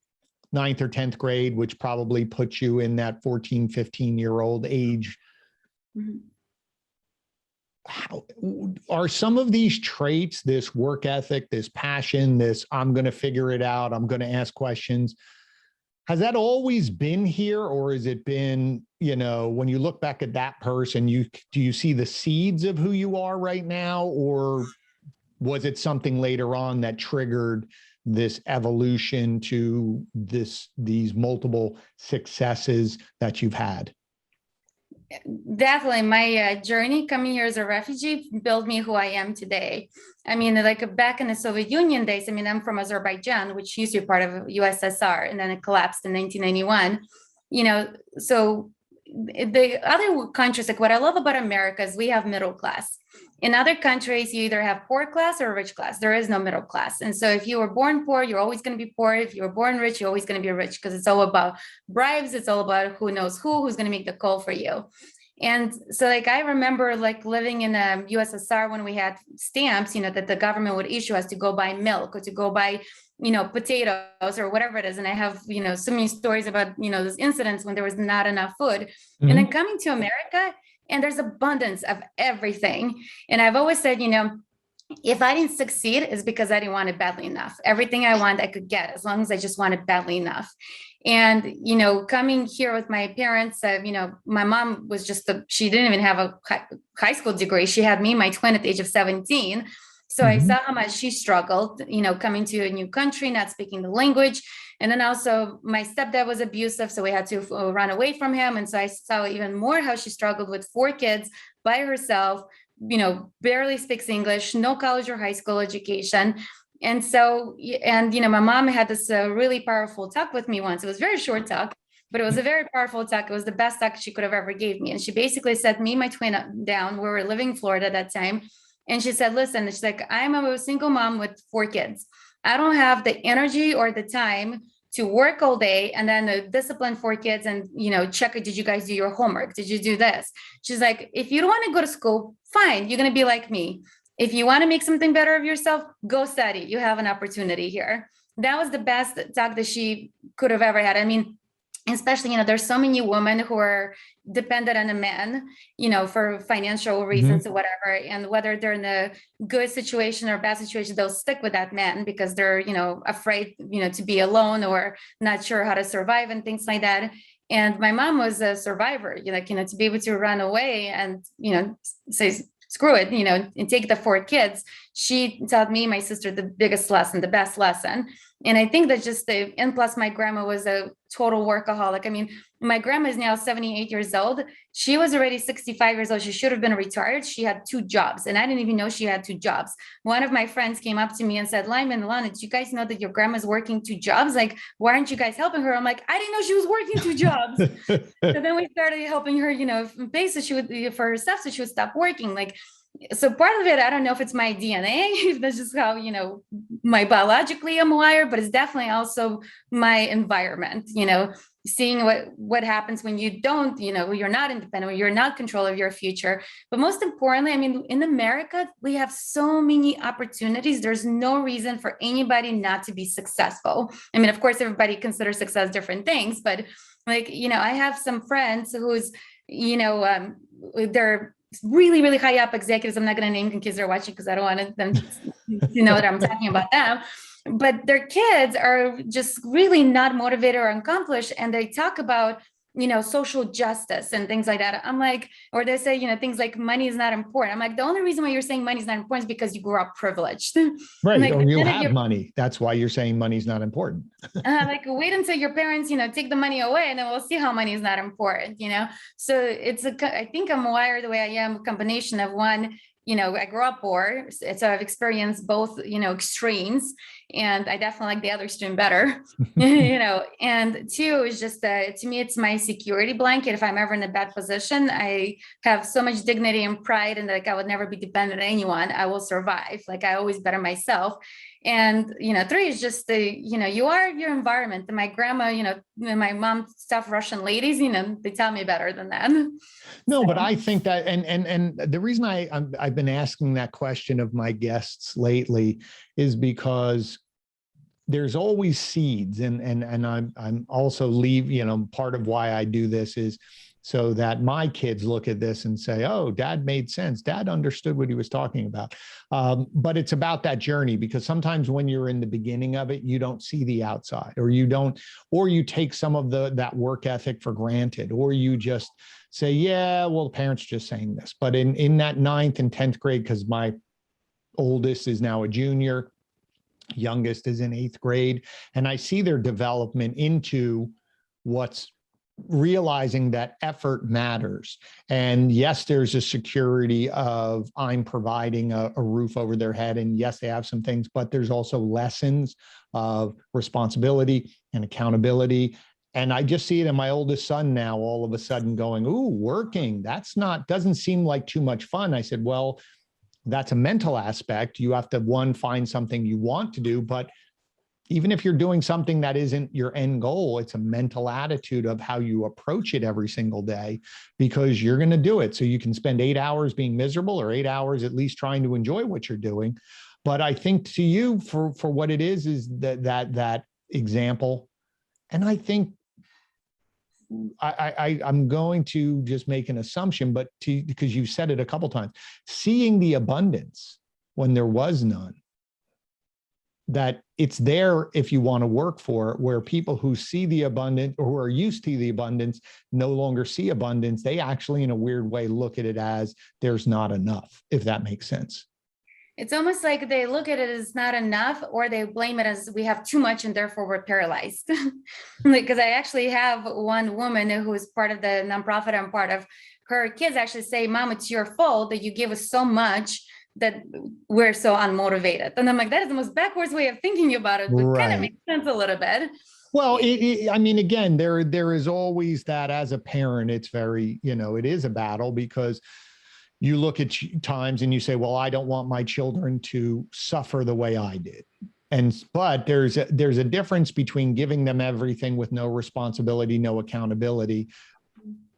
9th or 10th grade, which probably puts you in that 14, 15-year-old age. Mm-hmm. How are some of these traits, this work ethic, this passion, this I'm going to figure it out, I'm going to ask questions, has that always been here? Or has it been, when you look back at that person, do you see the seeds of who you are right now? Or was it something later on that triggered this evolution to these multiple successes that you've had? Definitely. My journey coming here as a refugee built me who I am today. I mean, like back in the Soviet Union days, I mean, I'm from Azerbaijan, which used to be part of USSR, and then it collapsed in 1991. So the other countries, like what I love about America is we have middle class. In other countries, you either have poor class or rich class. There is no middle class. And so if you were born poor, you're always going to be poor. If you were born rich, you're always going to be rich because it's all about bribes. It's all about who knows who's going to make the call for you. And so like, I remember like living in the USSR when we had stamps, that the government would issue us to go buy milk or to go buy, potatoes or whatever it is. And I have, so many stories about, those incidents when there was not enough food. Mm-hmm. And then coming to America, and there's abundance of everything. And I've always said, if I didn't succeed, it's because I didn't want it badly enough. Everything I want, I could get as long as I just want it badly enough. And, coming here with my parents, my mom was she didn't even have a high school degree. She had me, my twin, at the age of 17. So mm-hmm. I saw how much she struggled, coming to a new country, not speaking the language. And then also my stepdad was abusive, so we had to run away from him. And so I saw even more how she struggled with 4 kids by herself, barely speaks English, no college or high school education. And so, my mom had this really powerful talk with me once. It was a very short talk, but it was a very powerful talk. It was the best talk she could have ever gave me. And she basically sat me and my twin down. We were living in Florida at that time. And she said, listen, she's like, I'm a single mom with 4 kids. I don't have the energy or the time to work all day and then discipline 4 kids and, check, did you guys do your homework? Did you do this? She's like, if you don't want to go to school, fine. You're going to be like me. If you want to make something better of yourself, go study. You have an opportunity here. That was the best talk that she could have ever had. I mean, especially, there's so many women who are dependent on a man, for financial reasons mm-hmm. or whatever. And whether they're in a good situation or bad situation, they'll stick with that man because they're, afraid, to be alone or not sure how to survive and things like that. And my mom was a survivor, to be able to run away and, say, screw it, and take the 4 kids. She taught me, my sister, the biggest lesson, the best lesson. And I think that and plus my grandma was a total workaholic. I mean, my grandma is now 78 years old. She was already 65 years old. She should have been retired. She had 2 jobs, and I didn't even know she had 2 jobs. One of my friends came up to me and said, Lyamen, Lana, did you guys know that your grandma's working 2 jobs? Like, why aren't you guys helping her? I'm like, I didn't know she was working 2 jobs. So then we started helping her, pay so she would, for her stuff, so she would stop working. Like, so part of it, I don't know if it's my DNA, if that's just how, my biologically I'm wired, but it's definitely also my environment, seeing what happens when you don't, you're not independent, you're not in control of your future. But most importantly, I mean, in America, we have so many opportunities. There's no reason for anybody not to be successful. I mean, of course, everybody considers success different things, but like, I have some friends who's, they're really, really high up executives. I'm not going to name them in case they're watching because I don't want them to know that I'm talking about them. But their kids are just really not motivated or accomplished. And they talk about, social justice and things like that. I'm like, or they say, things like money is not important. I'm like, the only reason why you're saying money is not important is because you grew up privileged. Right. Like, or you have money. That's why you're saying money's not important. Like, wait until your parents, take the money away, and then we'll see how money is not important, So I think I'm wired the way I am, a combination of one, I grew up poor, so I've experienced both, extremes, and I definitely like the other extreme better, and 2 is just to me, it's my security blanket. If I'm ever in a bad position, I have so much dignity and pride, and like I would never be dependent on anyone. I will survive. Like I always better myself. And, 3 is just you are your environment. And my grandma, my mom's tough Russian ladies, they tell me better than that. No, but I think that, and the reason I've been asking that question of my guests lately is because there's always seeds, and I'm also part of why I do this is so that my kids look at this and say, oh, Dad made sense. Dad understood what he was talking about. But it's about that journey, because sometimes when you're in the beginning of it, you don't see the outside, or you take some of that work ethic for granted, or you just say, yeah, well, the parents just saying this. But in that 9th and 10th grade, because my oldest is now a junior, youngest is in 8th grade, and I see their development into what's realizing that effort matters. And yes, there's a security of I'm providing a roof over their head. And yes, they have some things, but there's also lessons of responsibility and accountability. And I just see it in my oldest son now, all of a sudden going, ooh, working, doesn't seem like too much fun. I said, well, that's a mental aspect. You have to, find something you want to do, but even if you're doing something that isn't your end goal, it's a mental attitude of how you approach it every single day, because you're going to do it. So you can spend 8 hours being miserable, or 8 hours at least trying to enjoy what you're doing. But I think to you, for what it is that example. And I think I'm going to just make an assumption, but because you've said it a couple of times, seeing the abundance when there was none, that it's there if you want to work for it, where people who see the abundance, or who are used to the abundance, no longer see abundance. They actually, in a weird way, look at it as there's not enough, if that makes sense. It's almost like they look at it as not enough, or they blame it as we have too much and therefore we're paralyzed. Because I actually have one woman who is part of the nonprofit I'm part of. Her kids actually say, Mom, it's your fault that you give us so much that we're so unmotivated. And I'm like, that is the most backwards way of thinking about it, but Right. kind of makes sense a little bit. Well, I mean, again, there is always that as a parent, it's very, it is a battle, because you look at times and you say, well, I don't want my children to suffer the way I did. But there's a difference between giving them everything with no responsibility, no accountability,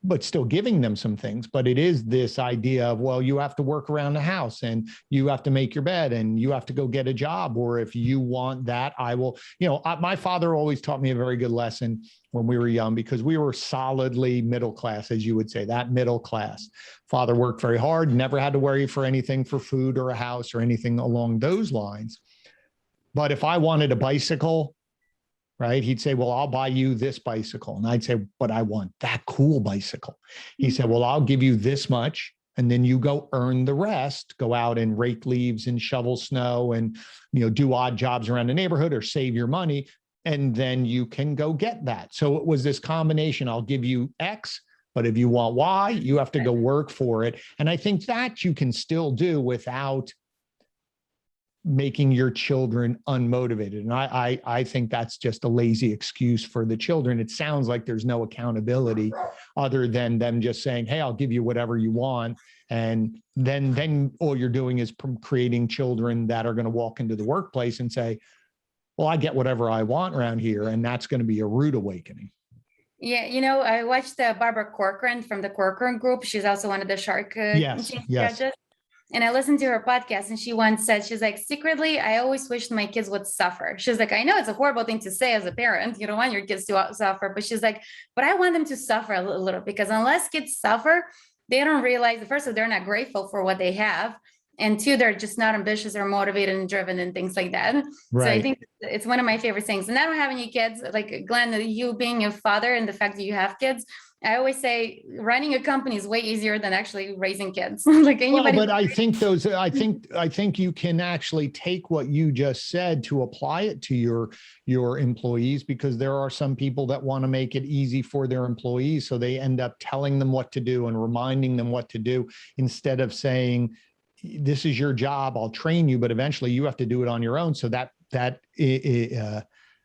but still giving them some things. But it is this idea of, well, you have to work around the house, and you have to make your bed, and you have to go get a job. Or if you want that, I will, my father always taught me a very good lesson when we were young, because we were solidly middle class, as you would say, that middle class. Father worked very hard, never had to worry for anything, for food or a house or anything along those lines. But if I wanted a bicycle, right, he'd say, well, I'll buy you this bicycle. And I'd say, but I want that cool bicycle. He said, well, I'll give you this much, and then you go earn the rest, go out and rake leaves and shovel snow and, do odd jobs around the neighborhood or save your money. And then you can go get that. So it was this combination. I'll give you X, but if you want Y, you have to go work for it. And I think that you can still do without making your children unmotivated. And I think that's just a lazy excuse for the children. It sounds like there's no accountability other than them just saying, hey, I'll give you whatever you want. And then all you're doing is creating children that are going to walk into the workplace and say, well, I get whatever I want around here. And that's going to be a rude awakening. Yeah, I watched Barbara Corcoran from the Corcoran Group. She's also one of the Shark yes. judges. And I listened to her podcast, and she once said, she's like, secretly, I always wished my kids would suffer. She's like, I know it's a horrible thing to say as a parent. You don't want your kids to suffer. But she's like, but I want them to suffer a little, because unless kids suffer, they don't realize, first of all, they're not grateful for what they have. And two, they're just not ambitious or motivated and driven and things like that. Right. So I think it's one of my favorite things. And I don't have any kids, like Glenn, you being a father and the fact that you have kids, I always say running a company is way easier than actually raising kids. Like anybody. Well, but I think you can actually take what you just said to apply it to your employees, because there are some people that want to make it easy for their employees. So they end up telling them what to do and reminding them what to do instead of saying, this is your job, I'll train you, but eventually you have to do it on your own. So that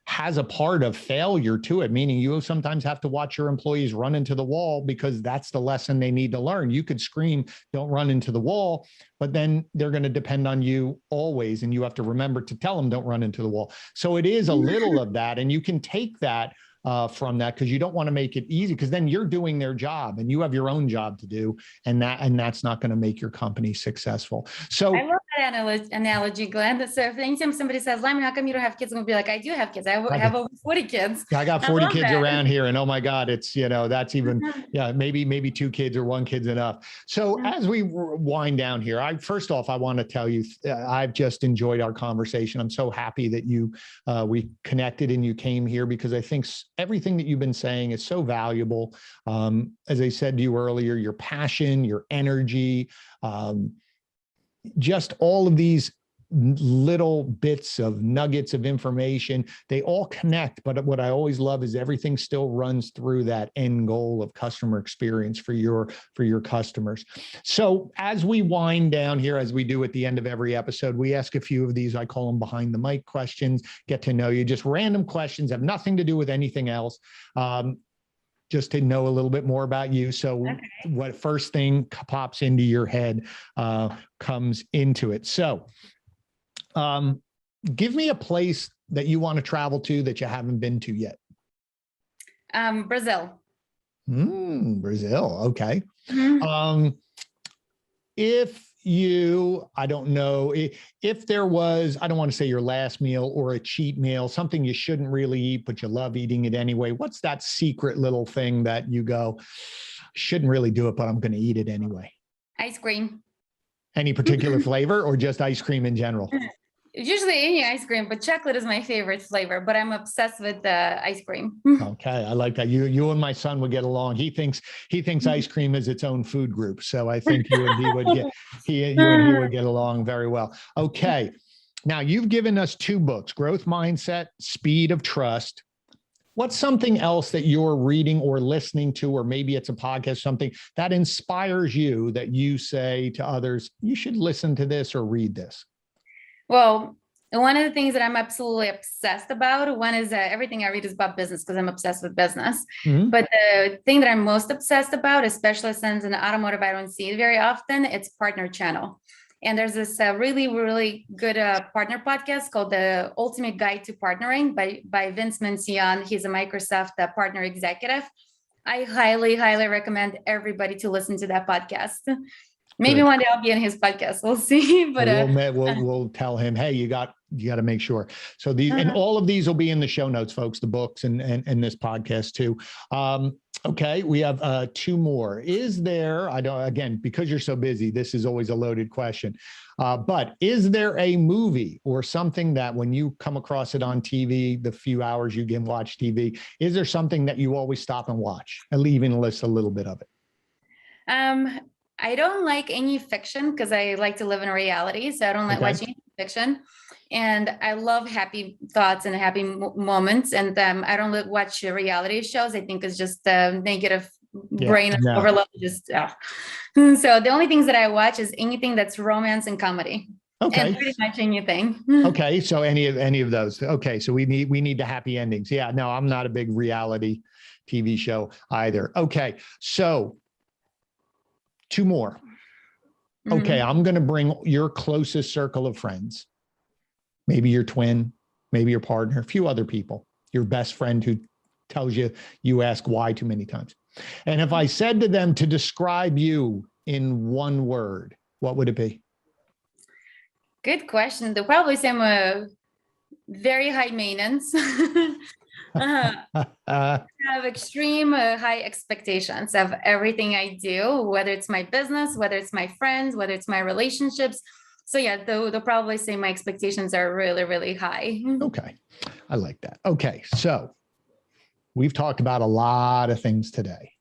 has a part of failure to it, meaning you sometimes have to watch your employees run into the wall, because that's the lesson they need to learn. You could scream, don't run into the wall, but then they're going to depend on you always. And you have to remember to tell them, don't run into the wall. So it is a little of that. And you can take that from that, because you don't want to make it easy, because then you're doing their job and you have your own job to do, and that's not going to make your company successful. So I love that analogy, Glenn. So if anytime somebody says, Lyamen, how come you don't have kids? I'm gonna be like, I do have kids. I have over 40 kids. I got 40 kids around here, and oh my God, it's, that's even, maybe 2 kids or 1 kid's enough. So as we wind down here, first off, I want to tell you, I've just enjoyed our conversation. I'm so happy that we connected and you came here, because I think everything that you've been saying is so valuable. As I said to you earlier, your passion, your energy, just all of these little bits of nuggets of information, they all connect. But what I always love is everything still runs through that end goal of customer experience for your customers. So as we wind down here, as we do at the end of every episode, we ask a few of these, I call them behind the mic questions, get to know you, just random questions, have nothing to do with anything else. Just to know a little bit more about you. So what first thing pops into your head comes into it. So give me a place that you want to travel to that you haven't been to yet. Brazil. Brazil. Okay. Mm-hmm. I don't know, if there was, I don't want to say your last meal or a cheat meal, something you shouldn't really eat, but you love eating it anyway, what's that secret little thing that you go, shouldn't really do it, but I'm going to eat it anyway? Ice cream. Any particular flavor or just ice cream in general? Usually any ice cream, but chocolate is my favorite flavor, but I'm obsessed with the ice cream. Okay. I like that. You and my son would get along. He thinks ice cream is its own food group. So I think you and he would get along very well. Okay. Now you've given us 2 books, Growth Mindset, Speed of Trust. What's something else that you're reading or listening to, or maybe it's a podcast, something that inspires you that you say to others, you should listen to this or read this? Well, one of the things that I'm absolutely obsessed about, one is everything I read is about business, because I'm obsessed with business. Mm-hmm. But the thing that I'm most obsessed about, especially since in automotive I don't see it very often, it's Partner Channel. And there's this really, really good partner podcast called The Ultimate Guide to Partnering by Vince Mencion. He's a Microsoft partner executive. I highly, highly recommend everybody to listen to that podcast. Maybe one day I'll be in his podcast. We'll see. But we'll tell him, hey, you got to make sure. So and all of these will be in the show notes, folks, the books and this podcast too. Okay, we have 2 more. Is there, again, because you're so busy, this is always a loaded question. But is there a movie or something that when you come across it on TV, the few hours you can watch TV, is there something that you always stop and watch? I'll even list a little bit of it. I don't like any fiction because I like to live in reality. So I don't like watching fiction. And I love happy thoughts and happy moments. And I don't watch reality shows. I think it's just negative brain overload. Just So the only things that I watch is anything that's romance and comedy. Okay. And pretty much anything. Okay. So any of those. Okay. So we need the happy endings. Yeah. No, I'm not a big reality TV show either. Okay. So 2 more. Okay. I'm going to bring your closest circle of friends, maybe your twin, maybe your partner, a few other people, your best friend who tells you ask why too many times. And if I said to them to describe you in 1 word, what would it be? Good question. They'll probably say I'm a very high maintenance. Have extreme high expectations of everything I do, whether it's my business, whether it's my friends, whether it's my relationships. So yeah, they'll probably say my expectations are really, really high. Okay. I like that. Okay. So we've talked about a lot of things today,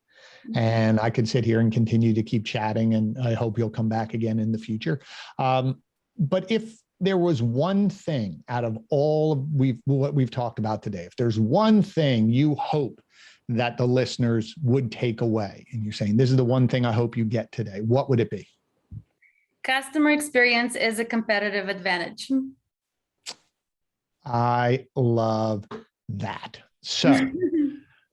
and I could sit here and continue to keep chatting, and I hope you'll come back again in the future. But if there was one thing out of all of what we've talked about today, if there's one thing you hope that the listeners would take away, and you're saying, this is the one thing I hope you get today, what would it be? Customer experience is a competitive advantage. I love that. So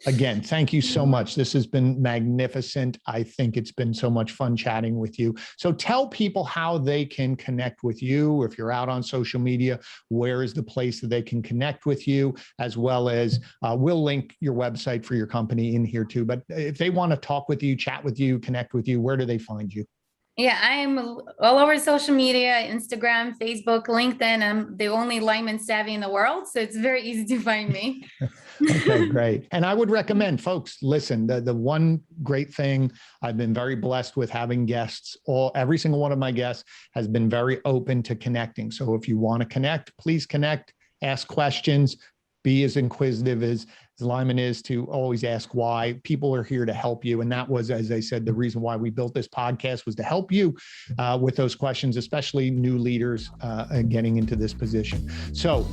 again, thank you so much. This has been magnificent. I think it's been so much fun chatting with you. So tell people how they can connect with you. If you're out on social media, where is the place that they can connect with you, as well as we'll link your website for your company in here too. But if they want to talk with you, chat with you, connect with you, where do they find you? Yeah, I'm all over social media, Instagram, Facebook, LinkedIn. I'm the only Lyamen Savy in the world, so it's very easy to find me. Okay, great. And I would recommend, folks, listen, the one great thing, I've been very blessed with having guests. Every single one of my guests has been very open to connecting. So if you want to connect, please connect, ask questions, be as inquisitive as Lyamen is to always ask why. People are here to help you. And that was, as I said, the reason why we built this podcast was to help you with those questions, especially new leaders getting into this position. So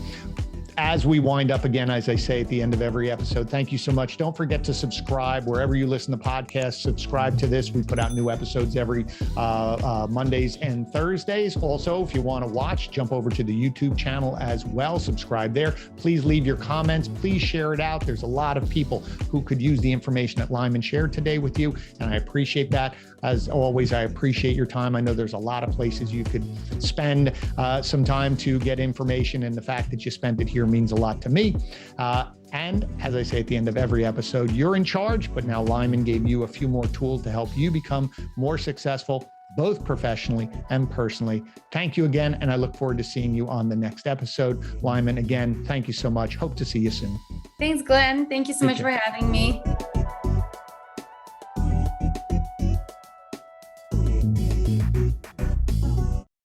as we wind up again, as I say at the end of every episode, thank you so much. Don't forget to subscribe wherever you listen to podcasts. Subscribe to this. We put out new episodes every Mondays and Thursdays. Also, if you want to watch, jump over to the YouTube channel as well. Subscribe there. Please leave your comments. Please share it out. There's a lot of people who could use the information that Lyamen shared today with you, and I appreciate that. As always, I appreciate your time. I know there's a lot of places you could spend some time to get information, and the fact that you spent it here means a lot to me. And as I say at the end of every episode, you're in charge, but now Lyamen gave you a few more tools to help you become more successful, both professionally and personally. Thank you again, and I look forward to seeing you on the next episode. Lyamen, again, thank you so much. Hope to see you soon. Thanks, Glenn. Thank you so much for having me.